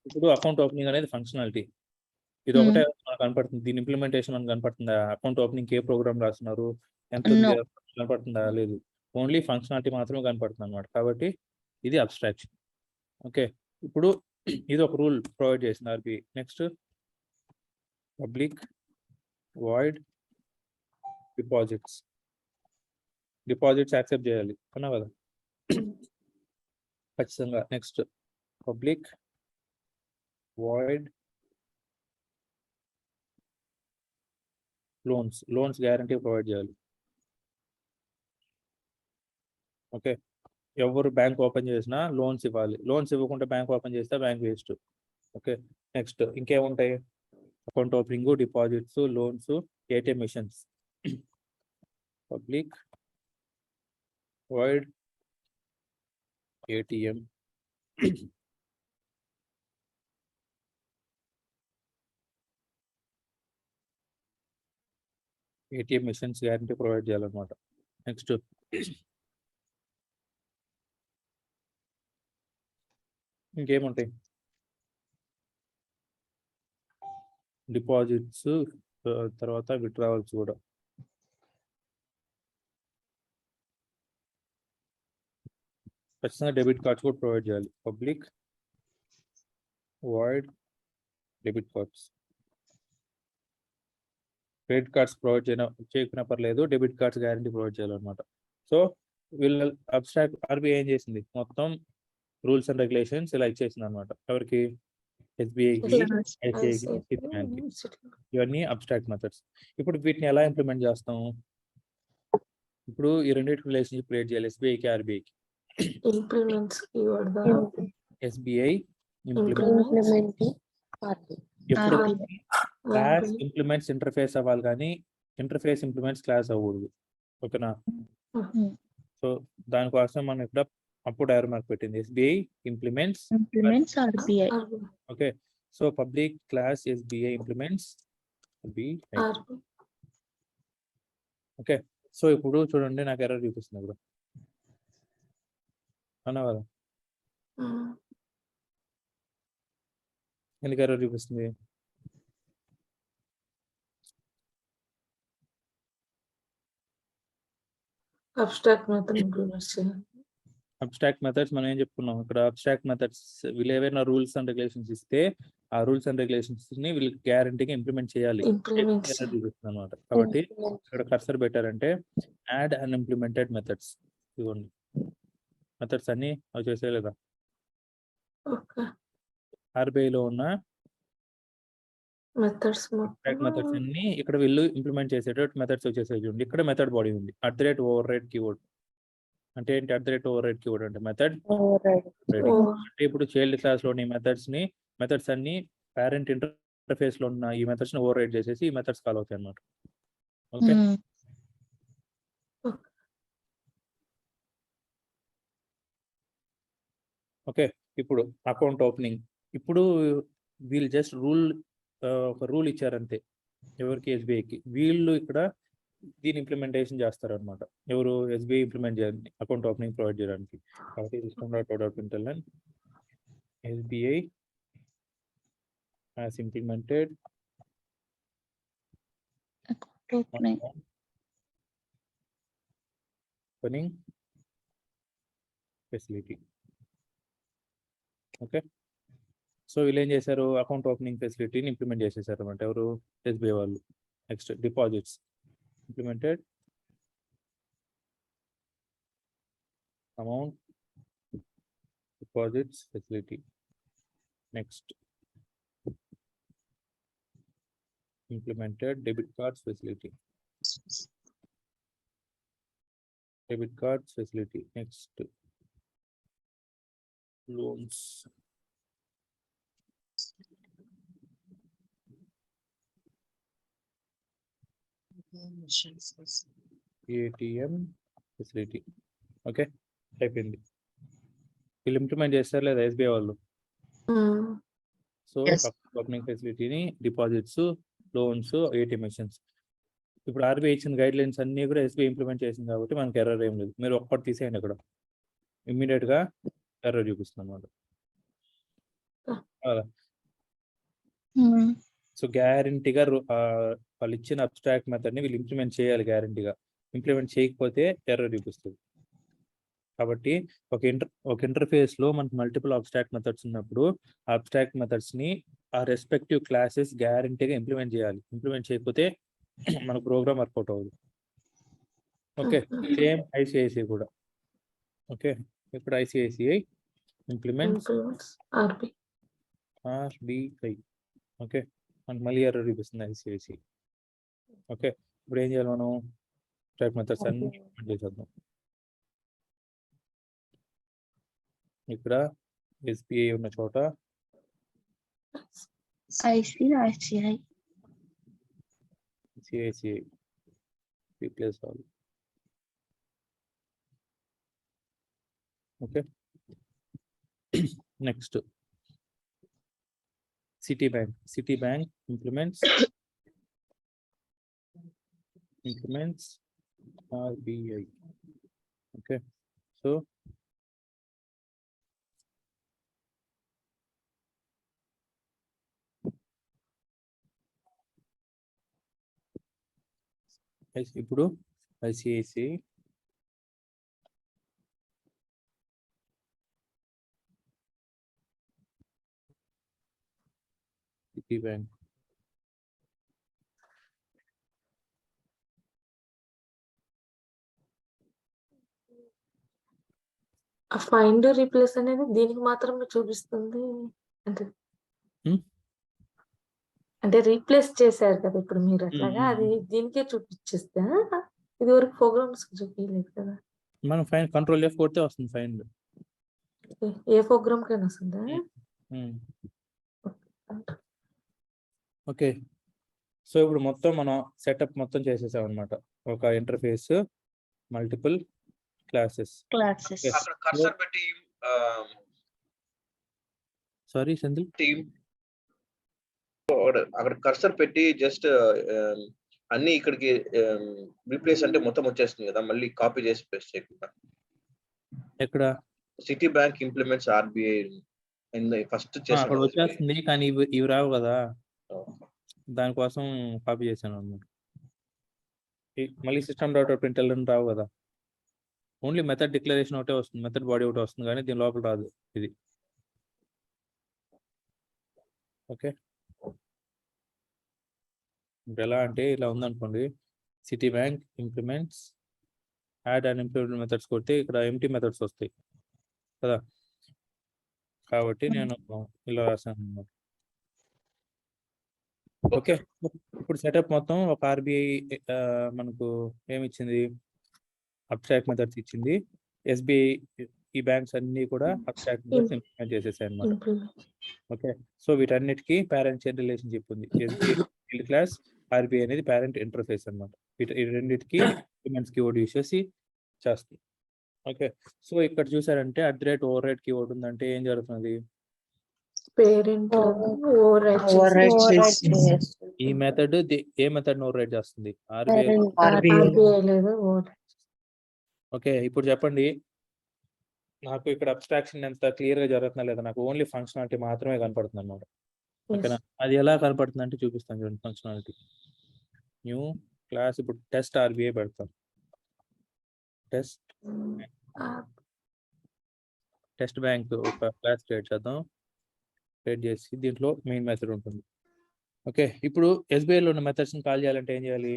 ఇప్పుడు అకౌంట్ ఓపెనింగ్ అనేది ఫంక్షనాలిటీ. ఇది ఒకటే మనకు కనపడుతుంది. దీని ఇంప్లిమెంటేషన్ మనకు కనపడుతుందా? అకౌంట్ ఓపెనింగ్ ఏ ప్రోగ్రామ్ రాస్తున్నారు, ఎంత No. కనపడుతుందా? లేదు. ఓన్లీ ఫంక్షనాలిటీ మాత్రమే కనపడుతుంది అనమాట. కాబట్టి ఇది అబ్స్ట్రాక్షన్. ఓకే, ఇప్పుడు ఇది ఒక రూల్ ప్రొవైడ్ చేసింది RBI. Next public void deposits accept చేయాలి అన్నా కదా ఖచ్చితంగా. Next public void loans guarantee provide చేయాలి. ఓకే, ఎవరు బ్యాంక్ ఓపెన్ చేసినా లోన్స్ ఇవ్వాలి. లోన్స్ ఇవ్వకుండా బ్యాంక్ ఓపెన్ చేస్తే బ్యాంక్ వేస్ట్. ఓకే, నెక్స్ట్ ఇంకేముంటాయి? Account opening, deposits, loans, ATM machines. Public void ATM machines guarantee provide చేయాలన్నమాట. నెక్స్ట్ ఇంకేముంటాయి? డిపాజిట్స్ తర్వాత విత్డ్రావల్స్ కూడా. ఖచ్చితంగా డెబిట్ కార్డ్స్ కూడా ప్రొవైడ్ చేయాలి. Public void debit cards. Credit cards provide చేయకపోయినా పర్లేదు, డెబిట్ కార్డ్స్ గ్యారంటీ ప్రొవైడ్ చేయాలన్నమాట. సో వీళ్ళ అబ్స్ట్రాక్ట్ ఆర్బీఐ ఏం చేసింది? మొత్తం రూల్స్ అండ్ రెగ్యులేషన్స్ ఇలా ఇచ్చేసింది అనమాట. ఎవరికి? ఎస్బీఐకి, ఐసిఐకి, సిటీ బ్యాంక్కి. ఇవన్నీ అబ్స్ట్రాక్ట్ మెథడ్స్. ఇప్పుడు వీటిని ఎలా ఇంప్లిమెంట్ చేస్తాం? ఇప్పుడు ఈ రెండింటి రిలేషన్షిప్ క్రియేట్ చేయాలి ఎస్బీఐకి, ఆర్బీఐకి. Implements keyword the SBI implements ఎప్పుడు RBI. Class RBI. Implements interface అవ్వాలి, కానీ ఇంటర్ఫేస్ ఇంప్లిమెంట్స్ క్లాస్ అవ్వకూడదు. ఓకేనా? సో దానికోసం మనం ఇక్కడ అప్పుడు ఎర్రర్ మార్క్ పెట్టింది. SBI implements RBI. Okay, so public class SBI implements BI. Okay, so ఇప్పుడు చూడండి నాకు ఎర్రర్ చూపిస్తుంది ఇప్పుడు అన్నా కదా. ఎందుకు ఎర్రర్ చూపిస్తుంది? Abstract method implements చేయాలి. అబ్స్ట్రాక్ట్ మెథడ్స్ మనం ఏం చెప్పుకున్నాం ఇక్కడ? అబ్స్ట్రాక్ట్ మెథడ్స్ వీళ్ళు ఏవైనా రూల్స్ అండ్ రెగ్యులేషన్స్ ఇస్తే ఆ రూల్స్ అండ్ రెగ్యులేషన్స్ ని వీళ్ళకి గ్యారంటీగా ఇంప్లిమెంట్ చేయాలి అనమాట. కాబట్టి ఇక్కడ కర్సర్ పెట్టారంటే యాడ్ అండ్ ఇంప్లిమెంటెడ్ మెథడ్స్. ఇవ్వండి మెథడ్స్ అన్ని అవి చేసేయలేదా? ఆర్బీఐలో ఉన్న మెథడ్స్ మెథడ్స్ అన్ని ఇక్కడ వీళ్ళు ఇంప్లిమెంట్ చేసేటట్టు మెథడ్స్ వచ్చేసేది చూడండి. ఇక్కడ మెథడ్ బాడీ ఉంది. @override కీవర్డ్ అంటే ఏంటి? @override కీవర్డ్ అంటే మెథడ్ అంటే ఇప్పుడు చైల్డ్ క్లాస్ లోని మెథడ్స్ అన్ని పేరెంట్ ఇంటర్ఫేస్ లో ఉన్న ఈ మెథడ్స్ ని ఓవర్ రైడ్ చేసేసి ఈ మెథడ్స్ కాల్ అవుతాయి అన్నమాట. Okay, okay. ఇప్పుడు అకౌంట్ ఓపెనింగ్. ఇప్పుడు వీళ్ళు జస్ట్ ఒక రూల్ ఇచ్చారంతే. ఎవరికి? ఎస్బీఐకి. వీళ్ళు ఇక్కడ దీని ఇంప్లిమెంటేషన్ చేస్తారు అనమాట. ఎవరు? ఎస్బీఐ ఇంప్లిమెంట్ చేయాలి అకౌంట్ ఓపెనింగ్ ప్రొవైడ్ చేయడానికి. కాబట్టి system.out.println SBI has implemented opening facility. Okay, so వీళ్ళు ఏం చేశారు? అకౌంట్ ఓపెనింగ్ ఫెసిలిటీని ఇంప్లిమెంట్ చేసేసారు అనమాట. ఎవరు? ఎస్బీఐ వాళ్ళు. Next deposits implemented amount deposits facility. Next implemented debit cards facility. Next loans. ATM facility. Okay, అయిపోయింది. వీళ్ళు ఇంప్లిమెంట్ చేస్తారు లేదా ఎస్బీఐ వాళ్ళు? So Yes. ఓపెనింగ్ ఫెసిలిటీని డిపాజిట్స్, లోన్స్, ఏటీఎం మెషిన్స్. ఇప్పుడు ఆర్బీఐ ఇచ్చిన గైడ్ లైన్స్ అన్ని కూడా ఎస్బీఐ ఇంప్లిమెంట్ చేసింది కాబట్టి మనకి ఎర్రర్ ఏం లేదు. మీరు ఒక్కటి తీసేయండి అక్కడ, ఇమ్మీడియట్ గా ఎర్రర్ చూపిస్తుంది అన్నమాట. అలా Hmm. సో గ్యారంటీగా వాళ్ళు ఇచ్చిన అబ్స్ట్రాక్ట్ మెథడ్ ని వీళ్ళు ఇంప్లిమెంట్ చేయాలి. గ్యారంటీగా ఇంప్లిమెంట్ చేయకపోతే ఎర్రర్ చూపిస్తుంది. కాబట్టి ఒక ఇంటర్ఫేస్ లో మనకు మల్టిపుల్ అబ్స్ట్రాక్ట్ మెథడ్స్ ఉన్నప్పుడు అబ్స్ట్రాక్ట్ మెథడ్స్ ని ఆ రెస్పెక్టివ్ క్లాసెస్ గ్యారంటీగా ఇంప్లిమెంట్ చేయాలి. ఇంప్లిమెంట్ చేయకపోతే మన ప్రోగ్రామ్ వర్కౌట్ అవ్వదు. ఓకే, సేమ్ ఐసిఐసిఐ కూడా. ఓకే, ఇప్పుడు ఐసిఐసిఐ ఇంప్లిమెంట్స్ ఆర్బిఐ. ఓకే, మనకు మళ్ళీ ఎర్రర్ చూపిస్తుంది ఐసిఐసిఐ. ఓకే, ఇప్పుడు ఏం చేయాలి మనం? అబ్స్ట్రాక్ట్ మెథడ్స్ అన్ని ఇంప్లిమెంట్ చేసేద్దాం. ఇక్కడ ఎస్బీఐ ఉన్న చోట ICICI. ICICI replace all. Okay, next city bank implements RBI. Okay, so ఇప్పుడు ఐసిఐసిఐ సిటీ బ్యాంక్ ఆ ఫైండ్ రీప్లేస్ అనేది దీనికి మాత్రమే చూపిస్తుంది అంటే Hmm? అంటే రీప్లేస్ చేశారు కదా ఇప్పుడు మీరు అట్లాగా అది దీనికే చూపించేస్తే ఇది వరకు ప్రోగ్రామ్స్ చూపించలేదు కదా. మనం ఫైన్ కంట్రోల్ ఎఫ్ కొడితే వస్తుంది ఫైండ్. ఏ ప్రోగ్రామ్ కైనా వస్తుందా? ఓకే, సో ఇప్పుడు మొత్తం మనం సెటప్ మొత్తం చేసేసాం అనమాట. ఒక interface, multiple classes. Classes. Yes. అక్కడ కర్సర్ పెట్టి సారీ సెంధిల్, అక్కడ కర్సర్ పెట్టి జస్ట్ అన్ని ఇక్కడికి రీప్లేస్ అంటే మొత్తం వచ్చేస్తుంది కదా, మళ్ళీ కాపీ చేసి పేస్ట్ చేయకుండా. ఎక్కడ city bank implements RBI first అక్కడ వచ్చేస్తుంది, కానీ ఇవి రావు కదా, దానికోసం కాపీ చేశాను అన్నమాట. మళ్ళీ system.out.println రావు కదా, ఓన్లీ మెథడ్ డిక్లరేషన్ ఒకటే వస్తుంది, మెథడ్ బాడీ ఒకటే వస్తుంది, కానీ దీని లోపల రాదు ఇది. ఓకే, ఇప్పుడు ఎలా అంటే ఇలా ఉందనుకోండి, city bank implements add and implement methods కొడితే ఇక్కడ ఎంటీ మెథడ్స్ వస్తాయి కదా, కాబట్టి నేను ఇలా రాశాను అన్నమాట. ఓకే, ఇప్పుడు సెటప్ మొత్తం ఒక ఆర్బిఐ మనకు ఏమిచ్చింది? అబ్స్ట్రాక్ట్ మెథడ్స్ ఇచ్చింది. ఎస్బీఐ ఈ బ్యాంక్స్ అన్ని కూడా అబ్స్ట్రాక్ట్ మెథడ్స్ ఇంప్లిమెంట్ చేసేసాయి అన్నమాట. ఓకే, సో వీటన్నిటికీ పేరెంట్ చైల్డ్ రిలేషన్షిప్ ఉంది. ఎస్బీఐ చైల్డ్ క్లాస్, ఆర్బీఐ అనేది పేరెంట్ ఇంటర్ఫేస్ అన్నమాట. ఈ రెండింటికి ఇంప్లిమెంట్స్ కీవర్డ్ యూస్ చేసి చేస్తుంది. ఓకే, సో ఇక్కడ చూసారంటే @override కీవర్డ్ ఉందంటే ఏం జరుగుతుంది? పేరెంట్ ఈ మెథడ్ ఏ మెథడ్ ఓవర్రైడ్ చేస్తుంది? ఆర్బీఐ. లేదు. ఓకే, ఇప్పుడు చెప్పండి, నాకు ఇక్కడ అబ్స్ట్రాక్షన్ ఎంత క్లియర్ గా జరుగుతున్నా లేదా? నాకు ఓన్లీ ఫంక్షనాలిటీ మాత్రమే కనపడుతుంది అన్నమాట. ఓకేనా? అది ఎలా కనపడుతుంది అంటే చూపిస్తాను చూడండి. ఫంక్షనాలిటీ న్యూ క్లాస్, ఇప్పుడు టెస్ట్ ఆర్బీఐ పెడతాం. టెస్ట్ బ్యాంక్ ఒక క్లాస్ క్రియేట్ చేద్దాం. క్రియేట్ చేసి దీంట్లో మెయిన్ మెథడ్ ఉంటుంది. ఓకే, ఇప్పుడు ఎస్బీఐలో ఉన్న మెథడ్స్ ని కాల్ చేయాలంటే ఏం చేయాలి?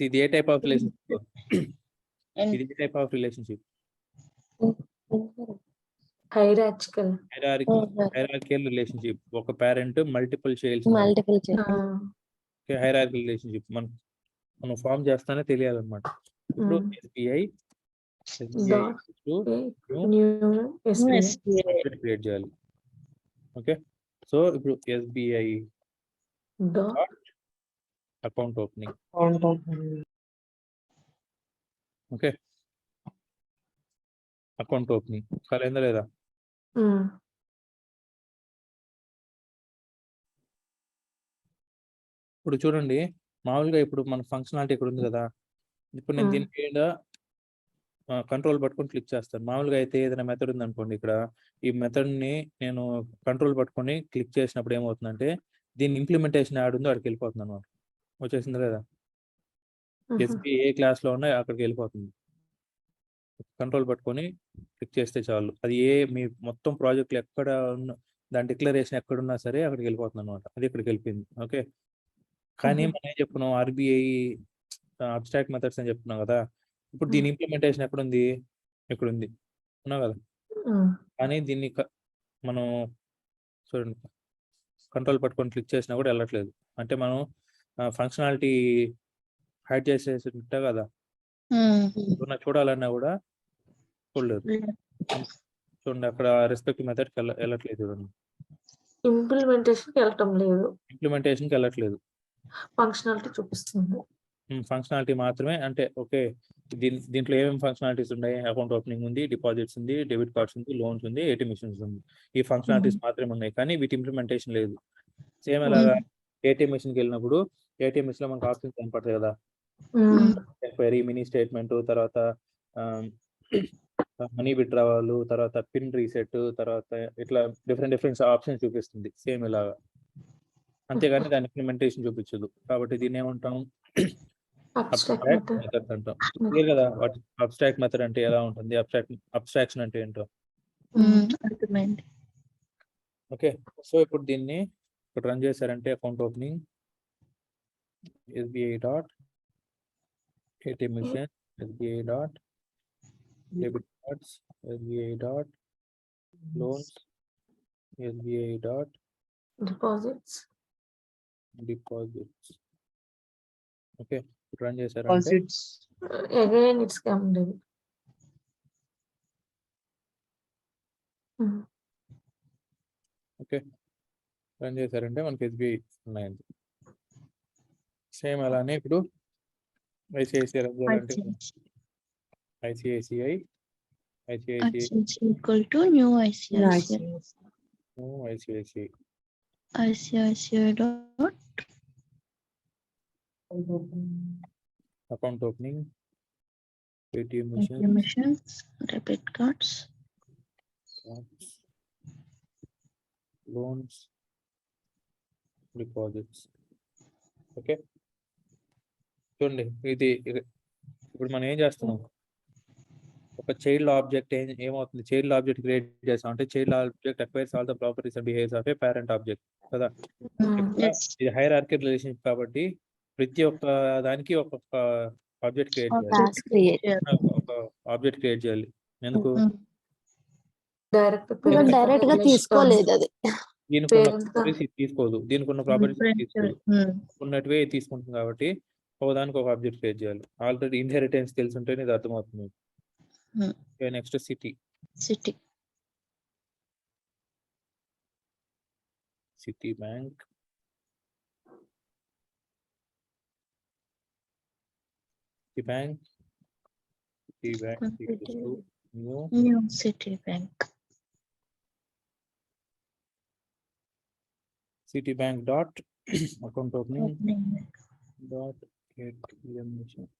ఇది ఏ టైప్ ఆఫ్ రిలేషన్షిప్? ఇది ఏ type of relationship? Hierarchical relationship. ఒక parent multiple childs. Okay, hierarchical relationship మనం ఫామ్ చేస్తానే తెలియాలన్నమాట. ఇప్పుడు ఎస్బీఐ క్రియేట్ చేయాలి. ఓకే, సో ఇప్పుడు SBI account opening. Okay, account opening అయిందా లేదా? ఇప్పుడు చూడండి, మామూలుగా ఇప్పుడు మన ఫంక్షనాలిటీ ఇక్కడ ఉంది కదా, ఇప్పుడు నేను దీని మీద కంట్రోల్ పట్టుకొని క్లిక్ చేస్తాను. మామూలుగా అయితే ఏదైనా మెథడ్ ఉందనుకోండి, ఇక్కడ ఈ మెథడ్ని నేను కంట్రోల్ పట్టుకొని క్లిక్ చేసినప్పుడు ఏమవుతుందంటే దీని ఇంప్లిమెంటేషన్ యాడ్ ఉందో అక్కడికి వెళ్ళిపోతుంది అనమాట. వచ్చేసింది లేదా? ఎస్పీ ఏ క్లాస్లో ఉన్నా అక్కడికి వెళ్ళిపోతుంది. కంట్రోల్ పట్టుకొని క్లిక్ చేస్తే చాలు, అది మీ మొత్తం ప్రాజెక్టులు ఎక్కడ ఉన్న దాని డిక్లరేషన్ ఎక్కడున్నా సరే అక్కడికి వెళ్ళిపోతుంది అనమాట. అది ఇక్కడికి వెళ్ళిపోయింది. ఓకే, కానీ మనం ఏం చెప్పుకున్నాం, ఆర్బీఐ అబ్స్ట్రాక్ట్ మెథడ్స్ అని చెప్తున్నాం కదా. ఇప్పుడు దీని ఇంప్లిమెంటేషన్ ఎక్కడుంది? ఎక్కడుంది ఉన్నా కదా, కానీ దీన్ని మనం చూడండి కంట్రోల్ పట్టుకొని క్లిక్ చేసినా కూడా వెళ్ళట్లేదు. అంటే మనం ఫంక్షనాలిటీ హైడ్ చేసేసి ఉంటా కదా, చూడాలన్నా కూడా చూడలేదు. చూడండి అక్కడ రెస్పెక్ట్ మెథడ్కి వెళ్ళట్లేదు. చూడండి ఇంప్లిమెంటేషన్కి వెళ్ళటం లేదు, ఇంప్లిమెంటేషన్కి వెళ్ళట్లేదు, ఫంక్షనాలిటీ చూపిస్తుంది. ఫంక్షనాలిటీ మాత్రమే. అంటే ఓకే, దీంట్లో ఏమేమి ఫంక్షనాలిటీస్ ఉన్నాయి? అకౌంట్ ఓపెనింగ్ ఉంది, డిపాజిట్స్ ఉంది, డెబిట్ కార్డ్స్ ఉంది, లోన్స్ ఉంది, ఏటీఎం మిషన్స్ ఉంది. ఈ ఫంక్షనాలిటీస్ మాత్రమే ఉన్నాయి, కానీ వీటి ఇంప్లిమెంటేషన్ లేదు. సేమ్ ఎలాగా ఏటీఎం మిషన్కి వెళ్ళినప్పుడు ఏటీఎం మిషన్ లో మనకు ఆప్షన్స్ కనపడతాయి కదా, ఎంక్వైరీ, మినీ స్టేట్మెంట్, తర్వాత మనీ విత్డ్రావల్, తర్వాత పిన్ రీసెట్, తర్వాత ఇట్లా డిఫరెంట్ ఆప్షన్స్ చూపిస్తుంది సేమ్ ఇలాగా. అంతేగాని దాని ఇంప్లిమెంటేషన్ చూపించదు. కాబట్టి దీన్ని ఏమంటాం? అబ్స్ట్రాక్ట్ మెథడ్ అంటాం. క్లియర్ కదా? అబ్స్ట్రాక్ట్ మెథడ్ అంటే ఎలా ఉంటుంది, అబ్స్ట్రాక్షన్ అంటే ఏంటో. ఓకే, సో ఇప్పుడు దీన్ని ఇక్కడ రన్ చేశారంటే account opening, SBI dot ATM machine, SBI dot debit cards, SBI dot loans, SBI dot deposits. Okay, run చేశారంటే again it's come debit. Okay, run చేశారంటే మనకి ఎస్బీఐ ఉన్నాయండి. సేమ్ అలానే ఇప్పుడు ఐసిఐసిఐ రన్ చేయాలంటే ICICI equal to new ICICI. ICICI ICICI dot account opening, ATM machines, debit cards, loans, deposits. Okay, చూడండి ఇది ఇప్పుడు మనం ఏం చేస్తున్నాం, ఒక చైల్డ్ ఆబ్జెక్ట్ ఏమవుతుంది, చైల్డ్ ఆబ్జెక్ట్ క్రియేట్ చేస్తాం అంటే child object acquires all the properties and behaviours of A parent object కదా. ఇది హైరార్కీ రిలేషన్షిప్ కాబట్టి ప్రతి ఒక్క దానికి ఒక్కొక్క ఆబ్జెక్ట్ క్రియేట్ చేయాలి. ఒక ఆబ్జెక్ట్ క్రియేట్ చేయాలి. ఎందుకు? డైరెక్ట్ గా తీసుకోలేదు అది. దీనికి ఉన్న ప్రాపర్టీస్ తీసుకోదు, దీనికి ఉన్న ప్రాపర్టీస్ తీసుకోదు, ఉన్నట్టువే తీసుకుంటుంది. కాబట్టి ఒకదానికి ఒక ఆబ్జెక్ట్ క్రియేట్ చేయాలి. ఆల్రెడీ ఇన్హెరిటెన్స్ తెలిసి ఉంటేనే ఇది అర్థమవుతుంది. Next city bank, new City Bank. Citibank dot account opening dot ATM machine.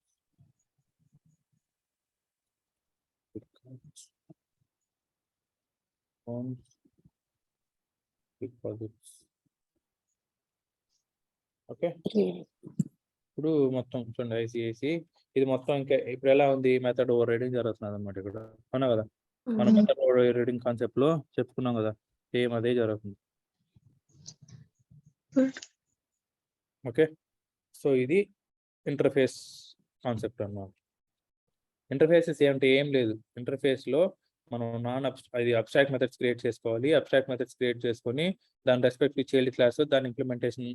Deposits. Okay, ఇప్పుడు మొత్తం చూడండి ఐసిఐసి ఇది మొత్తం ఇంకా ఇప్పుడు ఎలా ఉంది, మెథడ్ ఓవర్ రైడింగ్ జరుగుతుంది అనమాట. ఇక్కడ అవునా కదా, మనం మెథడ్ ఓవర్ రైడింగ్ కాన్సెప్ట్ లో చెప్పుకున్నాం కదా, సేమ్ అదే జరుగుతుంది. ఓకే, సో ఇది ఇంటర్ఫేస్ కాన్సెప్ట్ అన్నమాట. ఇంటర్ఫేసెస్ అంటే ఏం లేదు, ఇంటర్ఫేస్ లో మనం అబ్స్ట్రాక్ట్ మెథడ్స్ క్రియేట్ చేసుకోవాలి. అబ్స్ట్రాక్ట్ మెథడ్స్ క్రియేట్ చేసుకొని దాని రెస్పెక్టివ్ చైల్డ్ క్లాస్ దాని ఇంప్లిమెంటేషన్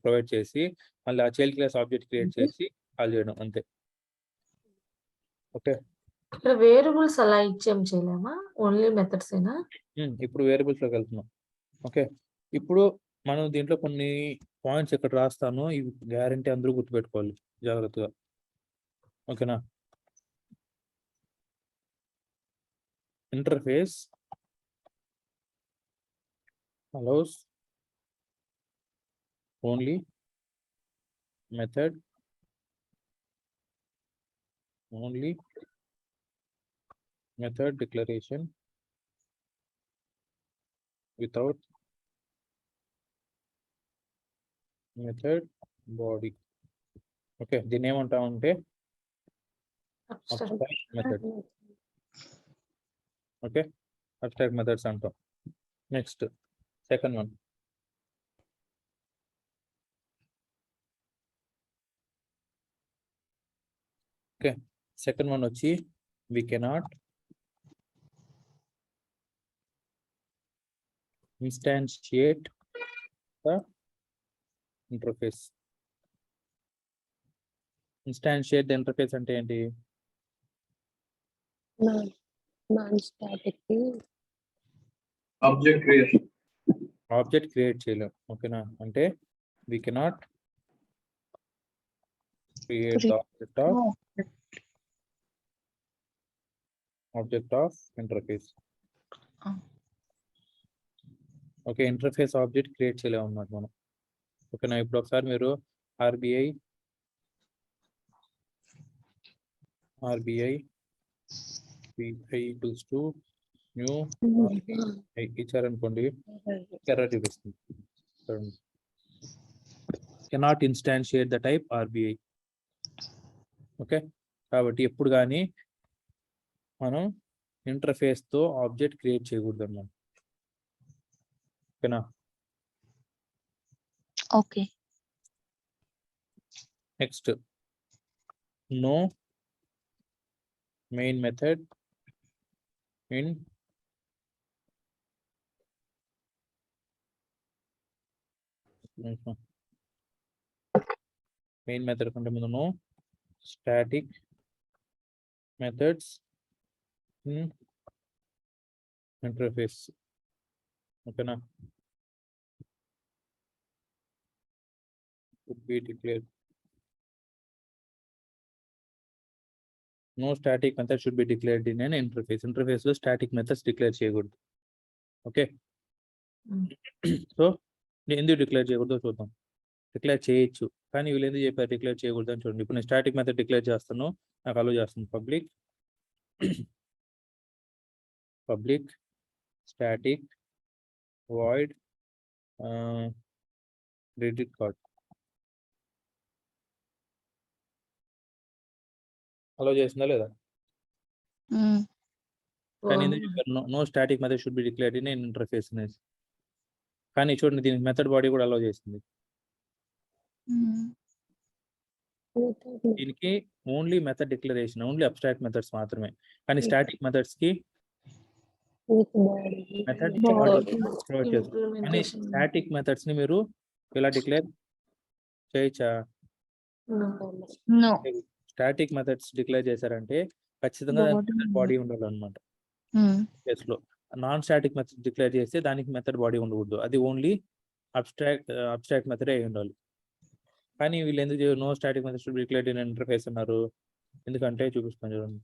ప్రొవైడ్ చేసి మళ్ళీ ఆ చైల్డ్ క్లాస్ ఆబ్జెక్ట్ క్రియేట్ చేసి కాల్ చేయడం అంతే. ఓకే, ఇక్కడ వేరియబుల్స్ అలా ఇచ్చేం చేయలేమా, ఓన్లీ మెథడ్స్ ఏనా? ఇప్పుడు వేరియబుల్స్ లోకి వెళ్తున్నాం. ఓకే, ఇప్పుడు మనం దీంట్లో కొన్ని పాయింట్స్ ఇక్కడ రాస్తాను, ఇవి గ్యారంటీ అందరూ గుర్తుపెట్టుకోవాలి జాగ్రత్తగా. ఓకేనా? interface allows only method declaration without method body. Okay, దీన్ని ఏమంటామంటే Abstract. abstract method. Okay, abstract methods అంటాం. Next second one. Okay, second one వచ్చి we cannot instantiate the interface. Instantiate the interface అంటే ఏంటి? Non-static. Object creation. Object create చేయలేం. ఓకేనా, అంటే we cannot create the object of interface. Okay, interface object create చేయలేము అన్నమాట మనం. ఓకేనా, ఇప్పుడు ఒకసారి మీరు ఆర్బిఐ ఈక్వల్స్ టు న్యూ ఇచ్చారనుకోండి, ఎర్రర్ చూపిస్తుంది. Cannot instantiate the type RBI. Okay, కాబట్టి ఎప్పుడు కానీ మనం ఇంటర్ఫేస్ తో ఆబ్జెక్ట్ క్రియేట్ చేయకూడదు అన్నమాట. ఓకేనా, okay. Next no main method in main method కంటే ముందు no static methods in interface. ఓకేనా, should be declared. No static method should be declared in an interface. Interface లో static methods declare చేయకూడదు. Okay, so ఎందుకు declare చేయకూడదో చూద్దాం. Declare చేయొచ్చు, కానీ వీళ్ళు ఎందుకు చెప్పారు డిక్లేర్ చేయకూడదు అని చూడండి. ఇప్పుడు నేను స్టాటిక్ మెథడ్ డిక్లేర్ చేస్తాను, నాకు అలో చేస్తుంది. Public static void credit card allow చేసిందా లేదా? కానీ ఎందుకు చెప్పారు no static method should be declared in interface అనేసి? కానీ చూడండి, దీనికి మెథడ్ బాడీ కూడా అలో చేసింది. దీనికి only method declaration, only abstract methods మాత్రమే. కానీ స్టాటిక్ మెథడ్స్ కి మెథడ్ ప్రొవైడ్ చేస్తారు. కానీ స్టాటిక్ మెథడ్స్ ని మీరు ఇలా డిక్లేర్ చేయొచ్చా? నో. స్టాటిక్ మెథడ్స్ డిక్లేర్ చేశారంటే ఖచ్చితంగా బాడీ ఉండాలన్నమాట. కేసులో నాన్ స్టాటిక్ మెథడ్ డిక్లేర్ చేస్తే దానికి మెథడ్ బాడీ ఉండకూడదు, అది ఓన్లీ అబ్స్ట్రాక్ట్ మెథడ్ అయి ఉండాలి. కానీ వీళ్ళు ఎందుకు no static method should be declared in interface అన్నారు? ఎందుకంటే చూపిస్తాను చూడండి.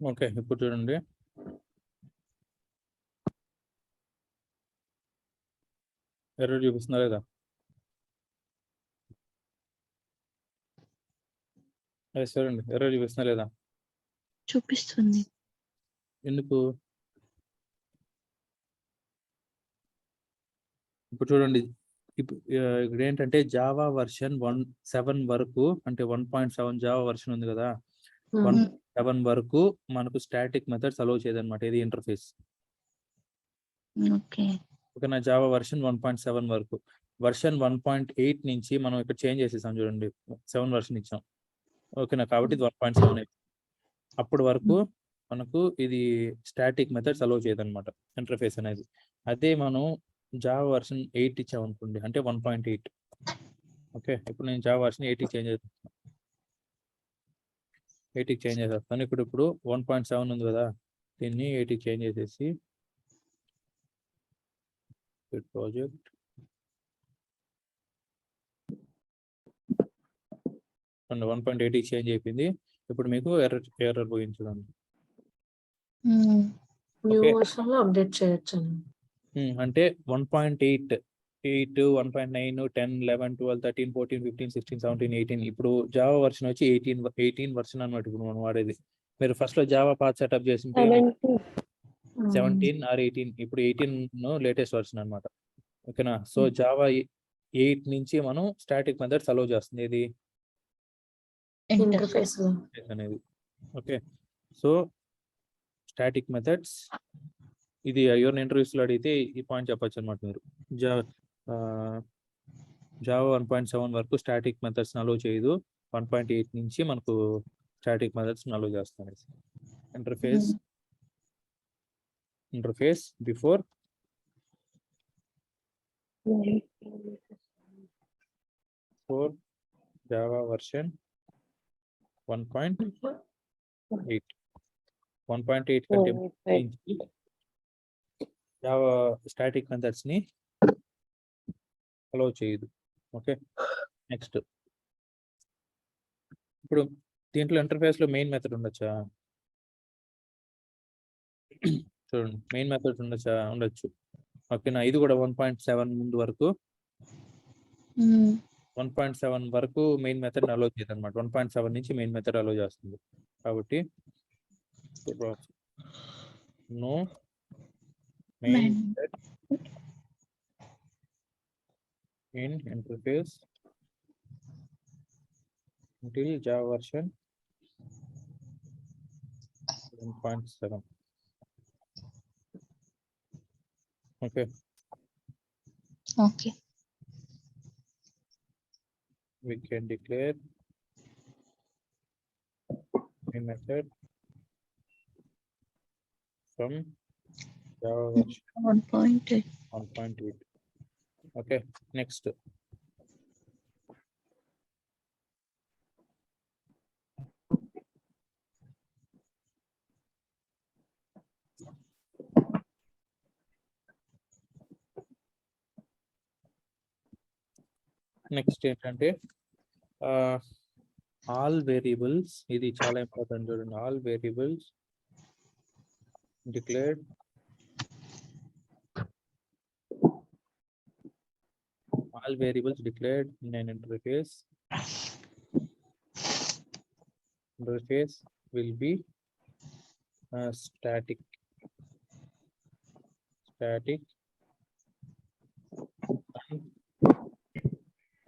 ఓకే, ఇప్పుడు చూడండి. ఎర్రర్ చూపిస్తున్నా లేదా? అదే చూడండి, ఎర్రర్ చూపిస్తున్నా లేదా? చూపిస్తుంది. ఎందుకు? ఇప్పుడు చూడండి, ఇక్కడ ఏంటంటే జావా వర్షన్ 1.7 వరకు, అంటే 1.7 జావా వర్షన్ ఉంది కదా, 1.7 వరకు మనకు స్టాటిక్ మెథడ్స్ అలౌ చేయదన్నమాట. ఇది ఇంటర్ఫేస్. ఓకే. ఓకేనా? జావా వర్షన్ 1.7 వరకు. వర్షన్ 1.8 నుంచి మనం ఇక్కడ చేంజ్ చేసేసాం చూడండి, 7 వర్షన్ ఇచ్చాం. ఓకేనా? కాబట్టి ఇది 1.7. అప్పటి వరకు మనకు ఇది స్టాటిక్ మెథడ్స్ అలౌ చేయదన్నమాట ఇంటర్ఫేస్ అనేది. అదే మనం జావా వర్షన్ 8 ఇచ్చాం అనుకోండి, అంటే 1.8. ఓకే, ఇప్పుడు నేను జావా వర్షన్ 8కి చేంజ్ చేస్తాను. 8కి చేంజ్ చేసేస్తాను. ఇప్పుడు 1.7 ఉంది కదా, దీన్ని 8కి చేంజ్ చేసేసి ప్రాజెక్ట్ 1.8కి చేంజ్ అయిపోయింది. ఇప్పుడు మీకు ఎర్రర్ పోయింది చూడండి. New okay. వర్షన్ లో అప్డేట్ చేయొచ్చు. అంటే 1.8, 8, 1.9, 10, 11, 12, 13, 14, 15, 16, 17, 18. ఇప్పుడు జావా వర్షన్ వచ్చి 18 వర్షన్ అన్నమాట ఇప్పుడు మనం వాడేది. మీరు ఫస్ట్ లో జావా పాత్ సెటప్ చేసింటే 17 ఆర్ 18, ఇప్పుడు 18 లేటెస్ట్ వర్షన్ అన్నమాట. ఓకేనా? సో జావా 8 నుంచి మనం స్టాటిక్ మెథడ్స్ అలౌ చేస్తుంది ఇది ఇంటర్ఫేస్ లో అనేది. ఓకే, సో స్టాటిక్ మెథడ్స్ ఇది ఎవరిని ఇంటర్వ్యూస్ లో అడిగితే ఈ పాయింట్ చెప్పొచ్చు అనమాట. మీరు జావా 1.7 వరకు స్టాటిక్ మెథడ్స్ అలౌ చేయదు, 1.8 నుంచి మనకు స్టాటిక్ మెథడ్స్ అలౌ చేస్తాను. Interface before Java version 1.8. 1.8 కంటే మించి జావా స్టాటిక్ మెథడ్స్ ని అలౌ చేయదు. Okay, next. ఇప్పుడు దీంట్లో ఇంటర్ఫేస్ లో మెయిన్ మెథడ్ ఉండొచ్చా? చూడండి, మెయిన్ మెథడ్ ఉండొచ్చు. ఓకేనా? ఇది కూడా 1.7 ముందు వరకు 1.7 వరకు మెయిన్ మెథడ్ అలౌ చేయదు అనమాట. 1.7 నుంచి మెయిన్ మెథడ్ అలౌ చేస్తుంది. కాబట్టి no main method in interface until Java version 1.7. Okay. Okay. We can declare a method from Java version 1.8. 1.8. Okay, next. Next ఏంటంటే ఆల్ వేరియబుల్స్, ఇది చాలా ఇంపార్టెంట్ చూడండి. All variables declared in an interface will be static and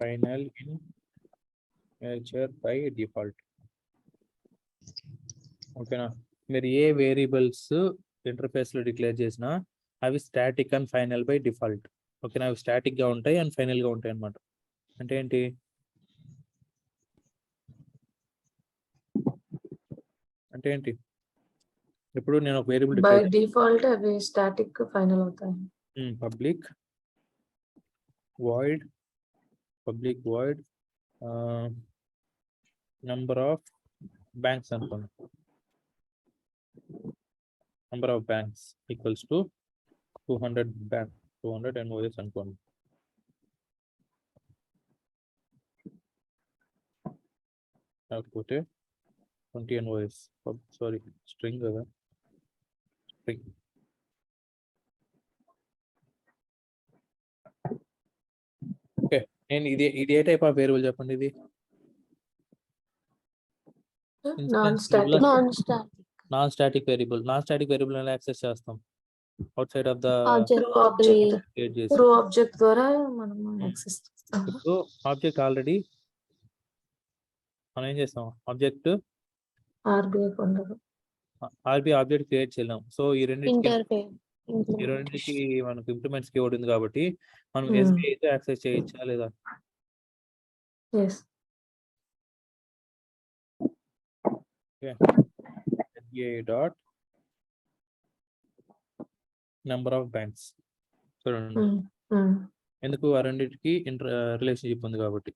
final in nature by default. ఓకేనా? మీరు ఏ variables interface లో declare చేసినా అవి static and final by default. ఓకేనా? అవి స్టాటిక్ గా ఉంటాయి అండ్ ఫైనల్ గా ఉంటాయి అన్నమాట. అంటే ఏంటి? ఇప్పుడు నేను ఒక వేరియబుల్ బై డిఫాల్ట్ అవి స్టాటిక్ ఫైనల్ అవుతాయి. Public void number of banks అనుకోండి. Number of banks equals to 200 MOS అనుకోండి. కాకపోతే 20 invoice. Sorry, string కదా, string. ఓకే, నేను ఇది ఏ టైప్ ఆఫ్ వేరియబుల్ చెప్పండి? ఇది non instance variable, static. Non static non static variable. Non static variable ఎలా యాక్సెస్ చేస్తాం? Out side of the object object create చేసి. త్రూ ఆబ్జెక్ట్ ద్వారా మనం యాక్సెస్ చేస్తాము. ఇప్పుడు ఆబ్జెక్ట్ ఆల్రెడీ మనం ఏం చేస్తాం, ఆబ్జెక్ట్ ఆర్బీఐ ఉండదు. ఆబ్జెక్ట్ క్రియేట్ చేయలేం. సో ఈ రెండింటికి ఇంటర్ఫేస్ మనకు ఇంప్లిమెంట్స్ కీవర్డ్ ఉంది కాబట్టి మనం Hmm. SBI తో యాక్సెస్ చేయొచ్చా లేదా? Yes. SBI dot number of banks. చూడండి, ఎందుకు ఆ రెండింటికి రిలేషన్షిప్ ఉంది కాబట్టి.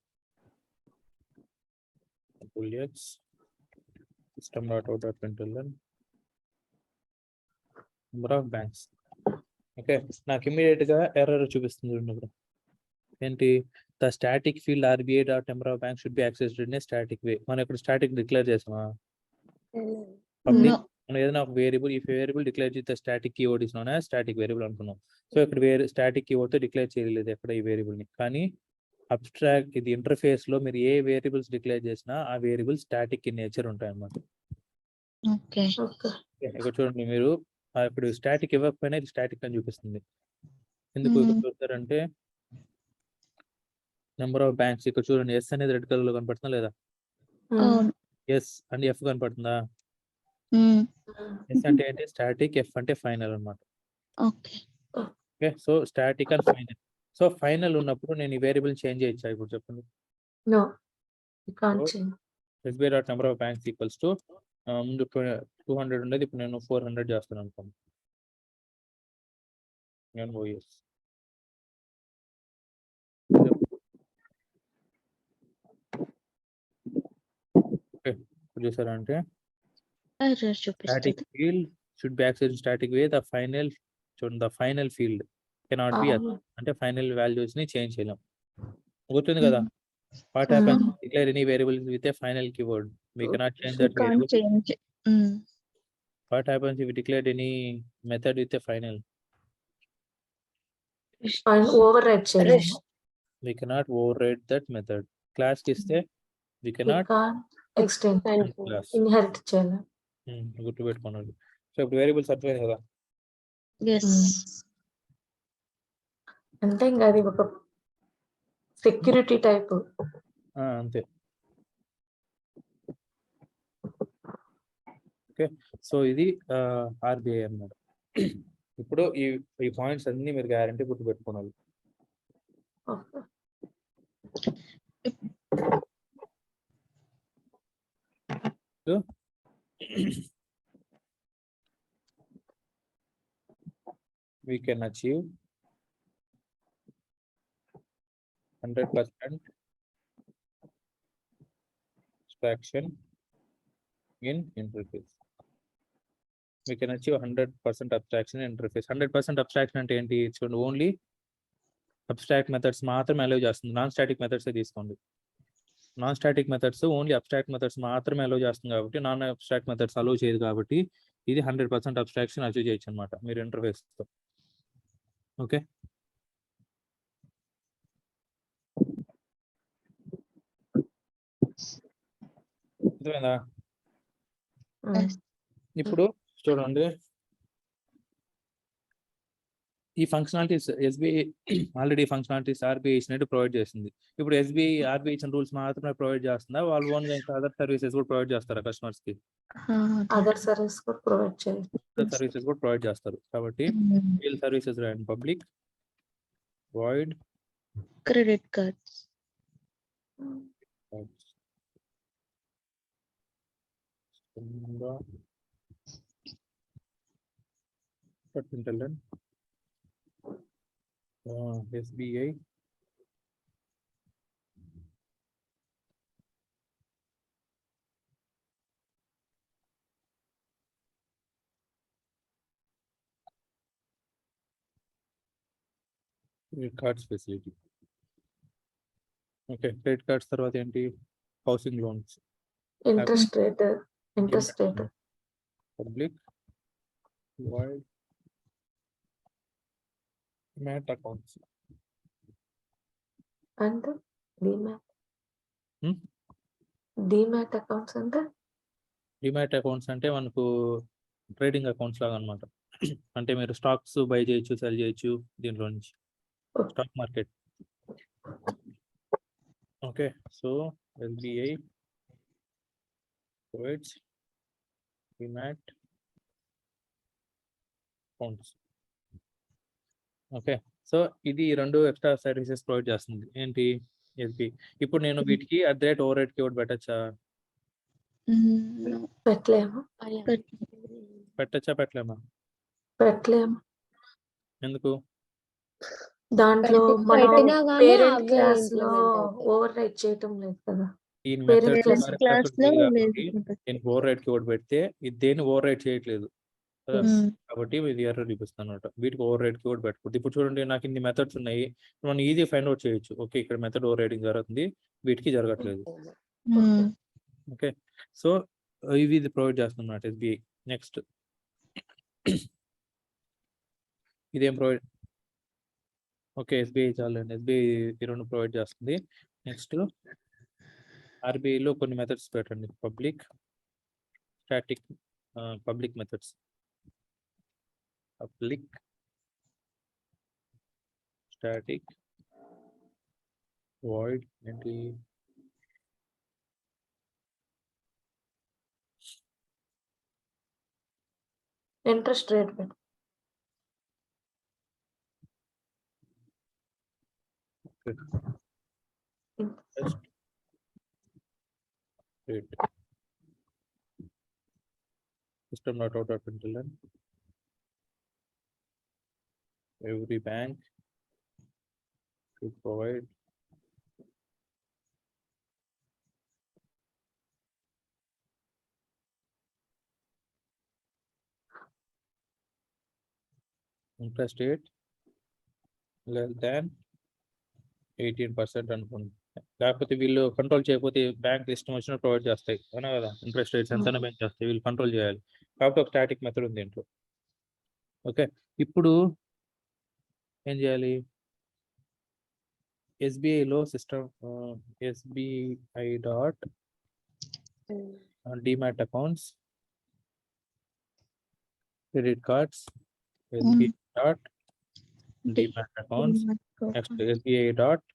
system.out.println number of banks. Okay, నాకు ఇమీడియట్ గా ఎర్రర్ చూపిస్తుంది చూడండి ఇక్కడ. ఏంటి? The static field RBI dot number of banks should be accessed in a static way. మనం ఇక్కడ స్టాటిక్ డిక్లేర్ చేసామా? Public No. మనం ఏదైనా ఒక వేరియబుల్, ఈ వేరియబుల్ డిక్లేర్ చేస్తే static keyword is known as static variable అనుకున్నాం. సో ఇక్కడ స్టాటిక్ కీవర్డ్ తో డిక్లేర్ చేయలేదు ఎక్కడ ఈ వేరియబుల్ ని. కానీ అబ్స్ట్రాక్ట్ ఇది ఇంటర్ఫేస్ లో మీరు ఏ వేరియబుల్స్ డిక్లేర్ చేసినా ఆ వేరియబుల్ స్టాటిక్ ఇన్ నేచర్ ఉంటాయి అన్నమాట. Okay okay. ఇక్కడ చూడండి, మీరు ఇప్పుడు స్టాటిక్ ఇవ్వకపోయినా ఇది స్టాటిక్ అని చూపిస్తుంది. ఎందుకు ఇక్కడ చూస్తారంటే నెంబర్ ఆఫ్ బ్యాంక్స్ ఇక్కడ చూడండి, ఎస్ అనేది రెడ్ కలర్ లో కనపడుతుందా లేదా? అవును ఎస్ అండ్ ఎఫ్ కనపడుతుందా? ఎస్ అంటే ఏంటి? స్టాటిక్, ఎఫ్ అంటే ఫైనల్ అన్నమాట. Okay okay, so static and final. So final ఉన్నప్పుడు నేను ఈ వేరియబుల్ చేంజ్ చేయొచ్చా ఇప్పుడు చెప్పండి? No, you can't change. SBI dot number of banks equals to ముందు 200 ఉండేది, ఇప్పుడు నేను 400 చేస్తాను అనుకోండి. నేను ఓఎస్ చూసారంటే ఎర్రర్ స్టాటిక్ చూపిస్తుంది field should be access static way. The final చూడండి, the final field cannot be అంటే ఫైనల్ వాల్యూస్ ని చేంజ్ చేయలేం. గుర్తుంది కదా? What happens declare any variable with a final keyword, we cannot change that can't variable. Change What happens if we declared any method with a final? Over right చేయాలి. We cannot override that method. Class ki iste we cannot extend class. Inherit చేయాలి. గుర్తుపెట్టుకోండి. So ఇప్పుడు variables అర్థమైంది కదా? Yes అంటే ఇంకా అది ఒక సెక్యూరిటీ టైప్. అంతే. ఓకే, సో ఇది RBI అన్నమాట. ఇప్పుడు ఈ పాయింట్స్ అన్ని మీరు గ్యారంటీ గుర్తుపెట్టుకోవాలి. We can achieve 100% abstraction in interface. We can achieve 100% abstraction in interface. 100% abstraction అంటే ఏంటి? చూడండి, ఓన్లీ అబ్స్ట్రాక్ట్ మెథడ్స్ మాత్రమే అలౌ చేస్తుంది. నాన్ స్టాటిక్ మెథడ్స్ తీసుకోండి. Non static methods only abstract methods మాత్రమే అలౌ చేస్తుంది కాబట్టి, నాన్ అబ్స్ట్రాక్ట్ మెథడ్స్ అలౌ చేయదు కాబట్టి ఇది 100% అబ్స్ట్రాక్షన్ అచీవ్ చేయొచ్చు అనమాట మీరు ఇంటర్ఫేస్ తో. ఓకే, అర్థమైందా? ఇప్పుడు చూడండి, ఈ functionalities SBI already functionalities RBI ఇచ్చినట్టు ప్రొవైడ్ చేసింది. ఇప్పుడు SBI RBI ఇచ్చిన రూల్స్ మాత్రమే ప్రొవైడ్ చేస్తుందా? వాళ్ళు ఓన్గా ఇంకా అదర్ సర్వీసెస్ కూడా ప్రొవైడ్ చేస్తారా కస్టమర్స్ కి? అదర్ సర్వీస్ కూడా ప్రొవైడ్ చేయాలి. అదర్ సర్వీసెస్ కూడా ప్రొవైడ్ చేస్తారు కాబట్టి we'll services and public void credit cards SBI credit cards facility. Okay, credit cards తర్వాత ఏంటి? Housing loans. Interest rate interest rate public void mat accounts. అంటే demat Hmm? Demat accounts అంటే demat accounts అంటే మనకు trading accounts లాగా అనమాట. అంటే మీరు స్టాక్స్ బై చేయొచ్చు, సెల్ చేయొచ్చు దీంట్లో నుంచి, stock market. Okay, so SBI provides demat accounts. Okay, so ఇది రెండు ఎక్స్ట్రా సర్వీసెస్ ప్రొవైడ్ చేస్తుంది. ఏంటి? ఎస్బీఐ. ఇప్పుడు నేను వీటికి ఓవర్ రేట్ కీవర్డ్ పెట్టచ్చా? No. పెట్టలేము పెట్టచ్చా పెట్టలేమా? పెట్టలేము ఎందుకు? దాంట్లో మనం పెట్టినా గానీ పేరెంట్ అవే క్లాస్ లో implement అవుతాయి. ఓవర్ రైట్ చేయటం లేదు కదా. దీని Parent మెథడ్ class క్లాస్ లో కాబట్టి నేను ఓవర్ రైట్ కీవర్డ్ పెడితే ఇది దేన్ని ఓవర్ రైట్ చేయట్లేదు కదా. Yes. కాబట్టి ఇది ఎర్రర్ చూపిస్తాను అనమాట. వీటికి ఓవర్ రైట్ కీవర్డ్ పెట్టకూడదు. ఇప్పుడు చూడండి, నాకు ఇన్ని మెథడ్స్ ఉన్నాయి, మనం ఈజీ ఫైండ్ అవుట్ చేయొచ్చు. ఓకే, ఇక్కడ మెథడ్ ఓవర్ రైడింగ్ జరుగుతుంది, వీటికి జరగట్లేదు. ఓకే, సో ఇది ప్రొవైడ్ చేస్తుంది అన్నమాట ఎస్బీఐ. నెక్స్ట్ ఇదేం ప్రొవైడ్? ఓకే, ఎస్బీఐ చాలండి, ఎస్బీఐ ఈ రెండు ప్రొవైడ్ చేస్తుంది. నెక్స్ట్ ఆర్బీఐలో కొన్ని మెథడ్స్ పెట్టండి. Public static public methods. Public static void ఏంటి? ఇంట్రెస్ట్ రేట్ పెట్టు. Interest rate. System not out of interland. Every bank should provide interest rate less than 18% అనుకోండి. లేకపోతే వీళ్ళు కంట్రోల్ చేయకపోతే బ్యాంక్ ఇష్టం వచ్చినట్టు ప్రొవైడ్ చేస్తాయి అవునా కదా. ఇంట్రెస్ట్ రేట్స్ ఎంతైనా పెంచేస్తాయి, చేస్తాయి, వీళ్ళు కంట్రోల్ చేయాలి. కాబట్టి ఒక స్టాటిక్ మెథడ్ ఉంది దీంట్లో. ఓకే, ఇప్పుడు ఏం చేయాలి? ఎస్బీఐలో system SBI dot demat accounts, credit cards, SBI dot demat accounts, next SBI dot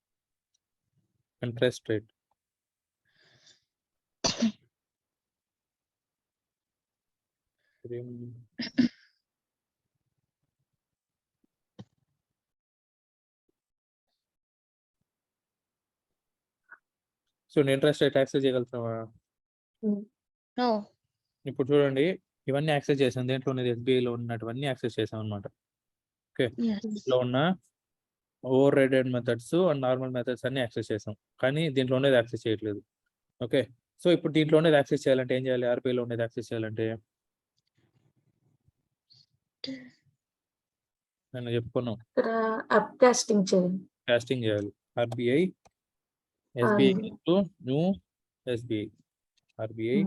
interest rate. So నేను ఇంట్రెస్ట్ రేట్ యాక్సెస్ చేయగలుగుతావా? No. ఇప్పుడు చూడండి, ఇవన్నీ యాక్సెస్ చేసాం. దేంట్లో ఉన్నది? ఎస్బీఐలో ఉన్నటువన్నీ యాక్సెస్ చేసాం అనమాట. Okay, Yes. దీంట్లో ఉన్న over raided methods and normal methods అన్ని యాక్సెస్ చేసాం, కానీ దీంట్లో ఉన్నది యాక్సెస్ చేయట్లేదు. ఓకే, సో ఇప్పుడు దీంట్లో ఉన్నది యాక్సెస్ చేయాలంటే ఏం చేయాలి? ఆర్బీఐలో ఉన్నది యాక్సెస్ చేయాలంటే నేను చెప్పుకున్నాం, ఇక్కడ అప్ కాస్టింగ్ చేయండి. కాస్టింగ్ చేయాలి. RBI SBI to new SBI, RBI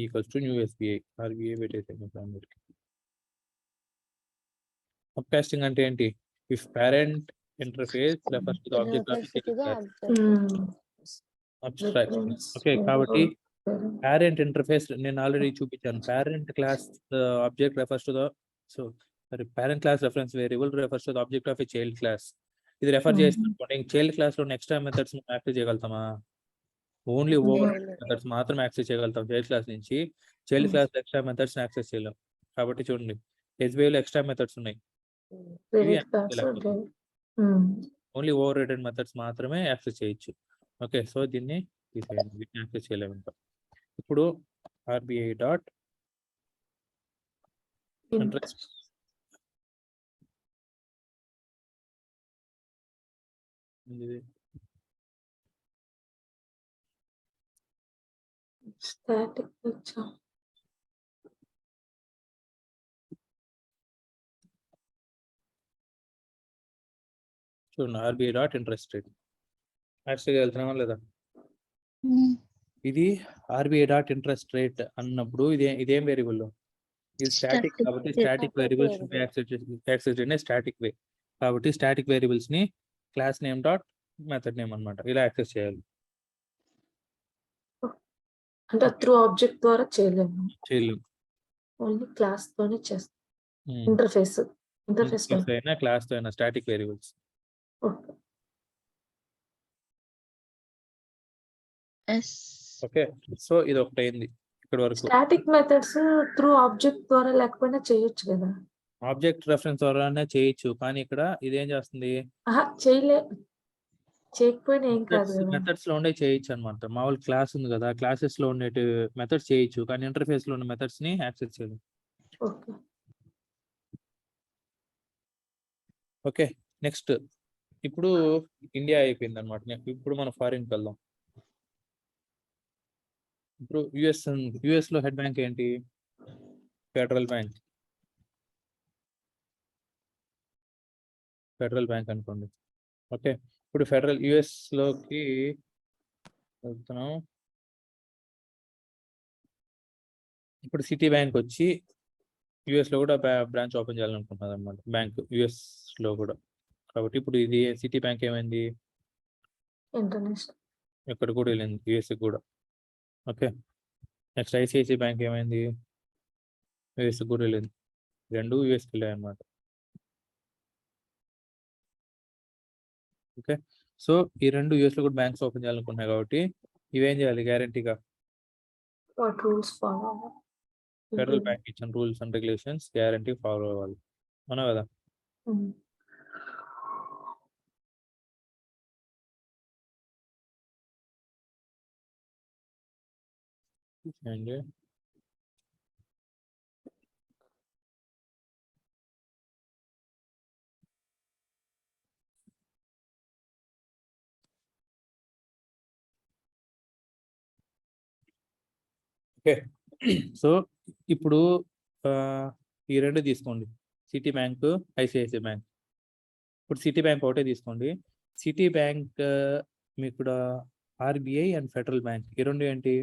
equals to new SBI. RBI పెట్టేసాను. అప్ కాస్టింగ్ అంటే ఏంటి? If parent interface refers to the object of the class. Abstraction. Okay, కాబట్టి పేరెంట్ ఇంటర్ఫేస్ నేను ఆల్రెడీ చూపించాను. Parent class object refers to the parent class reference variable refers to the object of a child class. ఇది refer చేసినప్పుడు child class లో extra methods access చేయగలుగుతామా? Only over methods మాత్రమే access చేయగలుగుతాం. Child class నుంచి child class extra methods access చేయలేం. కాబట్టి చూడండి, ఎస్బీఐలో extra methods ఉన్నాయి, credit cards only over rated methods మాత్రమే యాక్సెస్ చేయొచ్చు. ఓకే, సో దీన్ని తీసేయండి, వీటిని యాక్సెస్ చేయలేము ఇంకా. ఇప్పుడు ఆర్బీఐ డాట్ ఇంట్రెస్ట్ స్టాటిక్ వచ్చా. చూడండి, RBI dot interest rate access చేయగలుగుతున్నామా లేదా? ఇది ఆర్బిఐ డాట్ ఇంట్రెస్ట్ రేట్ అన్నప్పుడు ఇదేం వేరియబుల్? ఇది స్టాటిక్ Static. కాబట్టి static variables to be access in static way. కాబట్టి స్టాటిక్ వేరియబుల్స్ ని class name dot method name అన్నమాట ఇలా యాక్సెస్ చేయాలి. అంటే త్రూ ఆబ్జెక్ట్ ద్వారా చేయలేము, చేయలేం. ఓన్లీ క్లాస్ తోనే చేస్తాం. ఇంటర్ఫేస్ ఇంటర్ఫేస్ అయినా క్లాస్ తో అయినా static variables. Okay. Yes. Okay, so ఇది ఒకటి అయింది ఇక్కడ వరకు. స్టాటిక్ మెథడ్స్ త్రూ ఆబ్జెక్ట్ ద్వారా లేకపోయినా చేయొచ్చు కదా. ఆబ్జెక్ట్ రెఫరెన్స్ ద్వారానే చేయొచ్చు, కానీ ఇక్కడ ఇదేం చేస్తుంది? చేయకపోయినా ఏం కాదు కదా. మెథడ్స్ లో ఉండే చేయొచ్చు అనమాట. మామూలు క్లాస్ ఉంది కదా, క్లాసెస్ లో ఉండే మెథడ్స్ చేయొచ్చు, కానీ ఇంటర్ఫేస్ లో ఉన్న మెథడ్స్ ని యాక్సెస్ చేయలేం. ఓకే. ఓకే, నెక్స్ట్ ఇప్పుడు ఇండియా అయిపోయింది అనమాట. ఇప్పుడు మనం ఫారిన్ కి వెళ్దాం. ఇప్పుడు యుఎస్ లో హెడ్ బ్యాంక్ ఏంటి? Federal bank. ఫెడరల్ బ్యాంక్ అనుకోండి. ఓకే, ఇప్పుడు ఫెడరల్ యుఎస్ లోకి వెళ్తున్నాం. ఇప్పుడు సిటీ బ్యాంక్ వచ్చి యుఎస్ లో కూడా బ్రాంచ్ ఓపెన్ చేయాలనుకుంటున్నది అనమాట, బ్యాంక్ యుఎస్ లో కూడా. కాబట్టి ఇప్పుడు ఇది సిటీ బ్యాంక్ ఏమైంది? ఇంటర్నేషనల్. ఇక్కడ కూడా వెళ్ళింది యుఎస్ కూడా. ఓకే, నెక్స్ట్ ఐసిఐసిఐ బ్యాంక్ ఏమైంది? యుఎస్ కూడా వెళ్ళింది. రెండు యుఎస్కి వెళ్ళాయి అనమాట. ఓకే, సో ఈ రెండు యుఎస్ లో కూడా బ్యాంక్స్ ఓపెన్ చేయాలనుకుంటున్నాయి కాబట్టి ఇవేం చేయాలి? గ్యారంటీగా వాట్ రూల్స్ ఫాలో అవ్వాలి? ఫెడరల్ బ్యాంక్ ఇచ్చిన rules and regulations guarantee follow అవ్వాలి, అవునా కదా? అండి ఓకే, సో ఇప్పుడు ఈ రెండు తీసుకోండి, సిటీ బ్యాంక్, ఐసిఐసిఐ బ్యాంక్. ఇప్పుడు సిటీ బ్యాంక్ ఒకటే తీసుకోండి. సిటీ బ్యాంక్ మీకు ఇక్కడ ఆర్బిఐ అండ్ ఫెడరల్ బ్యాంక్ ఈ రెండు ఏంటి?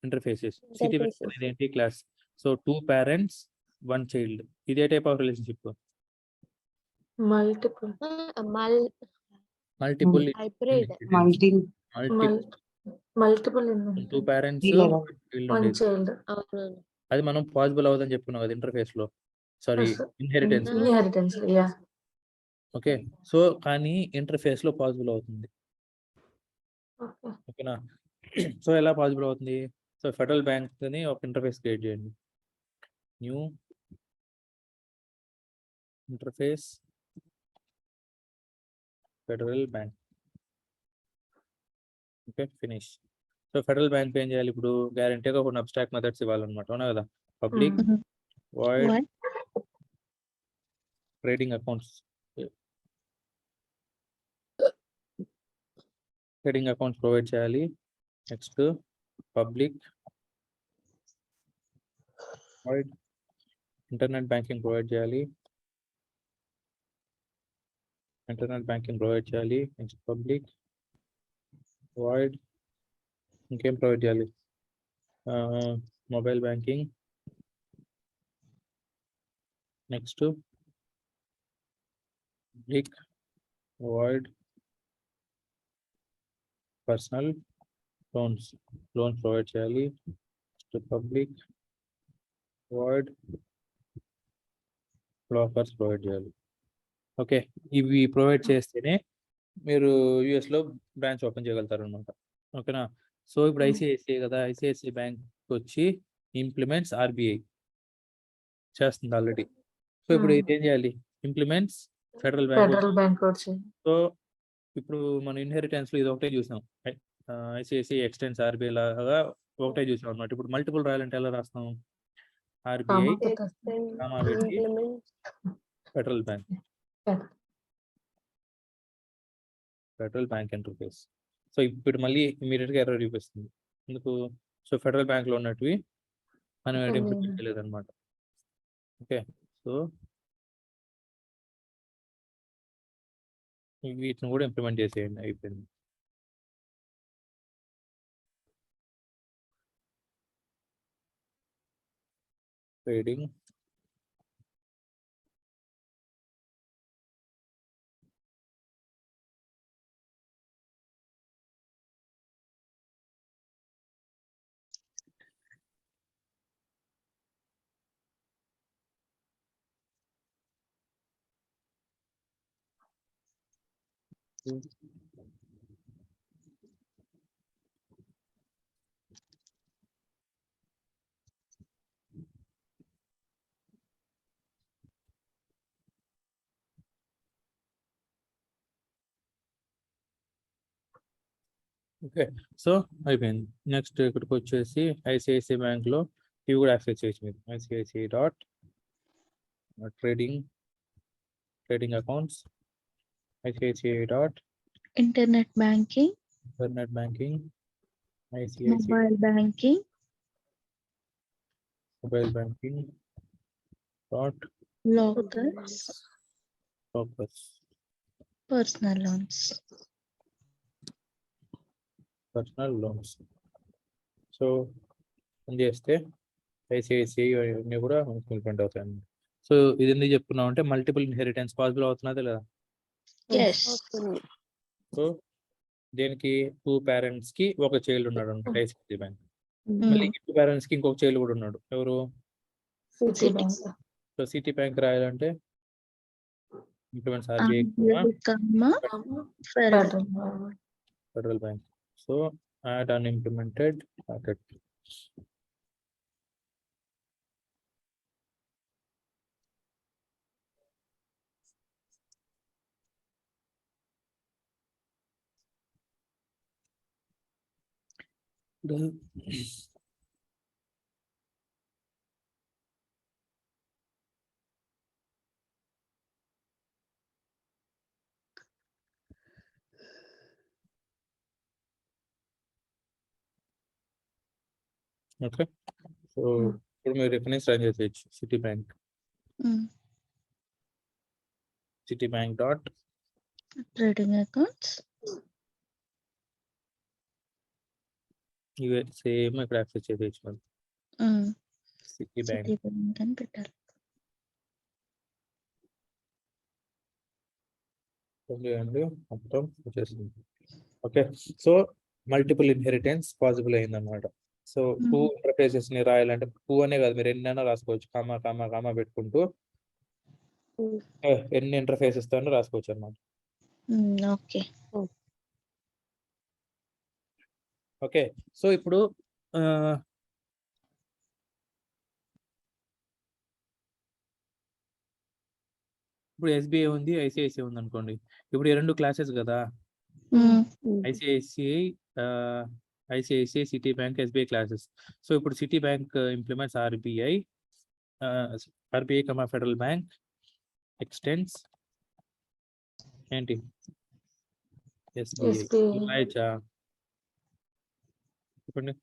ఇంటర్ఫేసెస్. సిటీ బ్యాంక్ అనేది ఏంటి? క్లాస్. So 2 parents 1 child. ఇదే type of relationship. Multiple multiple Hybrid. Multiple 2 parents one ఉండేది. చైల్డ్. అవునవును. అది మనం పాసిబుల్ అవ్వదని చెప్పుకున్నాం కదా ఇంటర్ఫేస్ లో, sorry inheritance. Inheritance. Yeah. Okay, so కానీ ఇంటర్ఫేస్ లో పాసిబుల్ అవుతుంది. ఓకే. ఓకేనా? సో ఎలా పాసిబుల్ అవుతుంది? సో ఫెడరల్ బ్యాంక్ అని ఒక ఇంటర్ఫేస్ క్రియేట్ చేయండి. New interface federal bank. Okay, finish. So federal bank ఏం చేయాలి? ఇప్పుడు గ్యారంటీగా కొన్ని అబ్స్ట్రాక్ట్ మెథడ్స్ ఇవ్వాలన్నమాట, అవునా కదా? Public void What? Trading accounts. Trading accounts provide చేయాలి. Next public void internet banking provide చేయాలి. నెక్స్ట్ పబ్లిక్ వాయిడ్ ఇంకేం ప్రొవైడ్ చేయాలి? Mobile banking. Next public void personal loans provide చేయాలి. Next public void blockers provide చేయాలి. Okay, ఇవి provide చేస్తేనే మీరు US లో బ్రాంచ్ ఓపెన్ చేయగలుగుతారు అనమాట. ఓకేనా? సో ఇప్పుడు ఐసిఐసిఐ కదా, ఐసిఐసిఐ బ్యాంక్ వచ్చి ఇంప్లిమెంట్స్ ఆర్బిఐ చేస్తుంది ఆల్రెడీ. సో ఇప్పుడు ఇది ఏం చేయాలి? Implements federal Bank. సో ఇప్పుడు మనం ఇన్హెరిటెన్స్ లో ఇది ఒకటే చూసాం, ఐసిఐసిఐ ఎక్స్టెన్స్ ఆర్బిఐ లాగా ఒకటే చూసాం అనమాట. ఇప్పుడు మల్టిపుల్ రాయాలంటే ఎలా రాస్తాం? RBI federal bank. Federal bank interface. So ఇప్పుడు మళ్ళీ ఇమీడియట్ గా ఎర్రర్ చూపిస్తుంది. ఎందుకు? సో ఫెడరల్ బ్యాంక్ లో ఉన్నట్టువి మనం ఇంప్లిమెంట్ చేయలేదు అనమాట. ఓకే, సో వీటిని కూడా ఇంప్లిమెంట్ చేసేయండి, అయిపోయింది. Trading okay. సో అయిపోయింది. నెక్స్ట్ ఇక్కడికి వచ్చేసి ఐసిఐసిఐ బ్యాంక్ లో ఇవి కూడా యాక్సెస్ చేయొచ్చు మీరు. ICICI dot trading accounts, ICICI dot internet banking, internet banking, ICICI mobile banking, mobile banking dot lockers, focus personal loans. Personal loans. So ఏం చేస్తే ఐసిఐసిఐ ఇవన్నీ కూడా ఇంప్లిమెంట్ అవుతాయి అన్నమాట. సో ఇది ఎందుకు చెప్తున్నాం అంటే మల్టిపుల్ ఇన్హెరిటెన్స్ పాసిబుల్ అవుతున్నది లేదా? ఎస్. సో దేనికి 2 పేరెంట్స్ కి ఒక చైల్డ్ ఉన్నాడు అనమాట ఐసిఐసిఐ బ్యాంక్. మళ్ళీ 2 పేరెంట్స్ కి ఇంకొక చైల్డ్ కూడా ఉన్నాడు. ఎవరు? Citibank. So Citibank రాయాలంటే implements RBI Federal Bank. So add unimplemented packet. Okay. So ఇప్పుడు మీరు రిఫరెన్స్ రన్ చేసేయచ్చు. Citibank dot trading accounts. ఇవే సేమ్ ఇక్కడ యాక్సెస్ చేసేయచ్చు మనం. సిటీ బ్యాంక్ సిటీ బ్యాంక్ అని పెట్టాలి. అండి మొత్తం వచ్చేసింది. Okay. So multiple inheritance possible అయిందన్నమాట. సో 2 ఇంటర్ఫేసెస్ ని రాయాలంటే 2 అనే కాదు, మీరు ఎన్నైనా రాసుకోవచ్చు. కామా కామా కామా పెట్టుకుంటూ ఎన్ని ఇంటర్ఫేసెస్ తో రాసుకోవచ్చు అన్నమాట. ఓకే. ఓకే. సో ఇప్పుడు ఎస్బీఐ ఉంది, ఐసిఐసిఐ ఉంది అనుకోండి. ఇప్పుడు ఈ 2 క్లాసెస్ కదా, ICICI, city bank, SBI classes. So ఇప్పుడు Citi bank implements RBI comma federal bank extends ఏంటి ఎస్బీఐ. రాయచ్చా చెప్పండి.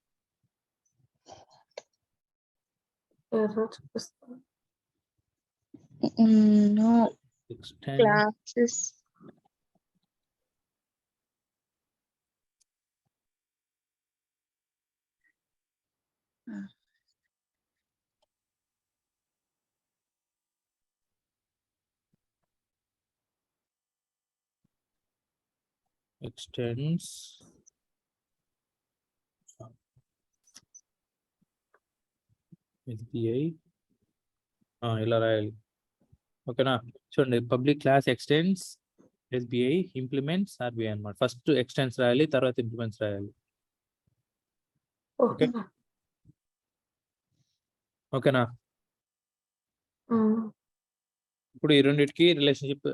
No extend classes. extends SBI ఇలా రాయాలి. ఓకేనా? చూడండి, public class extends SBI implements RBI అన్నమాట. ఫస్ట్ ఎక్స్టెండ్స్ రాయాలి, తర్వాత ఇంప్లిమెంట్స్ రాయాలి. ఓకే ఓకేనా? ఇప్పుడు ఈ రెండింటికి రిలేషన్షిప్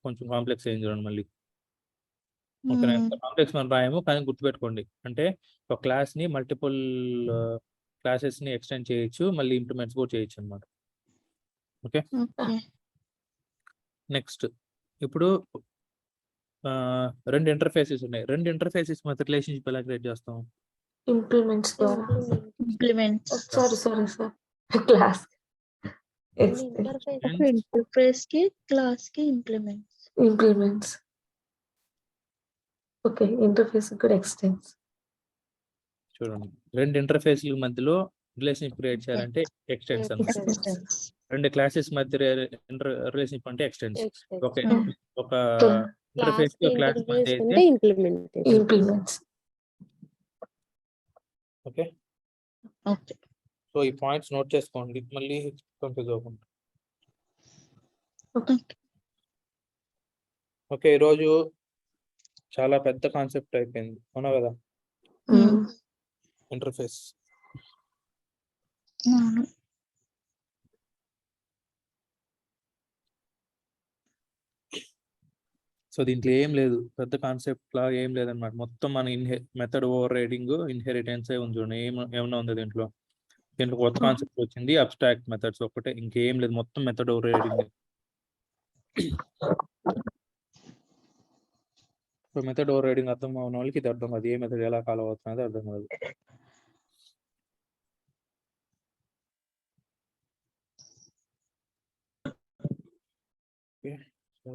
కొంచెం కాంప్లెక్స్ అయింది చూడండి మళ్ళీ. ఓకేనా? ఎంత కాంప్లెక్స్ మనం రాయము, కానీ గుర్తుపెట్టుకోండి, అంటే ఒక క్లాస్ ని మల్టిపుల్ క్లాసెస్ ని ఎక్స్టెండ్ చేయొచ్చు, మళ్ళీ ఇంప్లిమెంట్స్ కూడా చేయొచ్చు అన్నమాట. ఓకే. నెక్స్ట్ ఇప్పుడు 2 ఇంటర్ఫేసెస్ ఉన్నాయి. 2 ఇంటర్ఫేసెస్ మధ్య రిలేషన్షిప్ ఎలా క్రియేట్ చేస్తాం? ఇంప్లిమెంట్స్ ద్వారా. ఇంప్లిమెంట్స్. సారీ క్లాస్ ఇంటర్ఫేస్ కి క్లాస్ కి ఇంప్లిమెంట్స్. ఓకే, ఇంటర్ఫేస్ కూడా ఎక్స్టెండ్స్. చూడండి, 2 ఇంటర్ఫేస్ల మధ్యలో రిలేషన్షిప్ క్రియేట్ చేయాలంటే ఎక్స్టెన్స్ అన్నమాట. Extensions. రెండు క్లాసెస్ మధ్య రిలేషన్షిప్ అంటే ఎక్స్టెన్స్. ఓకే, ఒక ఇంటర్ఫేస్ క్లాస్ మధ్య అయితే అంటే implementation. Implements. Okay. Okay. So ఈ పాయింట్స్ నోట్ చేసుకోండి, మళ్ళీ కన్ఫ్యూజ్ అవ్వకుండా. ఓకే. ఓకే, ఈరోజు చాలా పెద్ద కాన్సెప్ట్ అయిపోయింది, అవునా కదా? Mm. ఇంటర్ఫేస్. అవును. సో దీంట్లో ఏం లేదు, పెద్ద కాన్సెప్ట్ లాగా ఏం లేదన్నమాట. మొత్తం మన మెథడ్ ఓవర్ రైడింగ్, ఇన్హెరిటెన్స్ ఉంది చూడండి. ఏమన్నా ఉంది దీంట్లో కొత్త కాన్సెప్ట్ వచ్చింది, అబ్స్ట్రాక్ట్ మెథడ్స్ ఒకటే, ఇంకేం లేదు, మొత్తం method over riding. So method over riding అర్థం అవన వాళ్ళకి ఇది అర్థం కాదు, ఏ మెథడ్ ఎలా ఫాలో అవుతున్నది అర్థం కాదు. Okay, so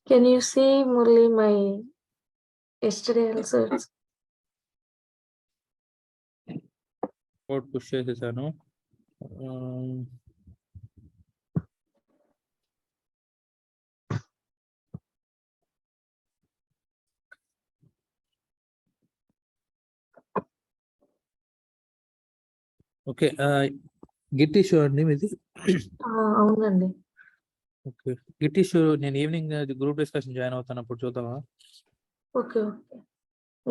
Can you see, Murli, my yesterday also? Code push చేసేసాను. ఓకే, గిట్ ఇష్యూ అండి మీది. అవునండి. ఓకే, గిట్ ఇష్యూ నేను ఈవినింగ్ గ్రూప్ డిస్కషన్ జాయిన్ అవుతాను, అప్పుడు చూద్దామా? Okay okay.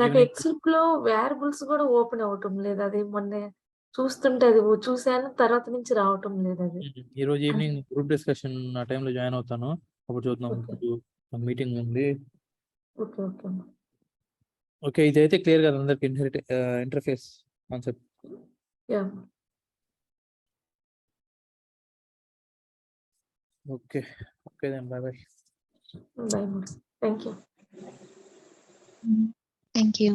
నాకు Evening. ఎక్సెల్ లో వేరియబుల్స్ కూడా ఓపెన్ అవటం లేదు. అది మొన్న చూస్తుంటే అది చూసాను, తర్వాత నుంచి రావటం లేదు అది. ఈ రోజు ఈవినింగ్ గ్రూప్ డిస్కషన్ ఆ టైంలో జాయిన్ అవుతాను, అప్పుడు చూద్దాం. Okay. మీటింగ్ ఉంది. Okay okay. ఓకే, ఇదైతే క్లియర్ కదా అందరికి, interface concept. Yeah. Okay okay then bye bye. Bye. Thank you. Thank you.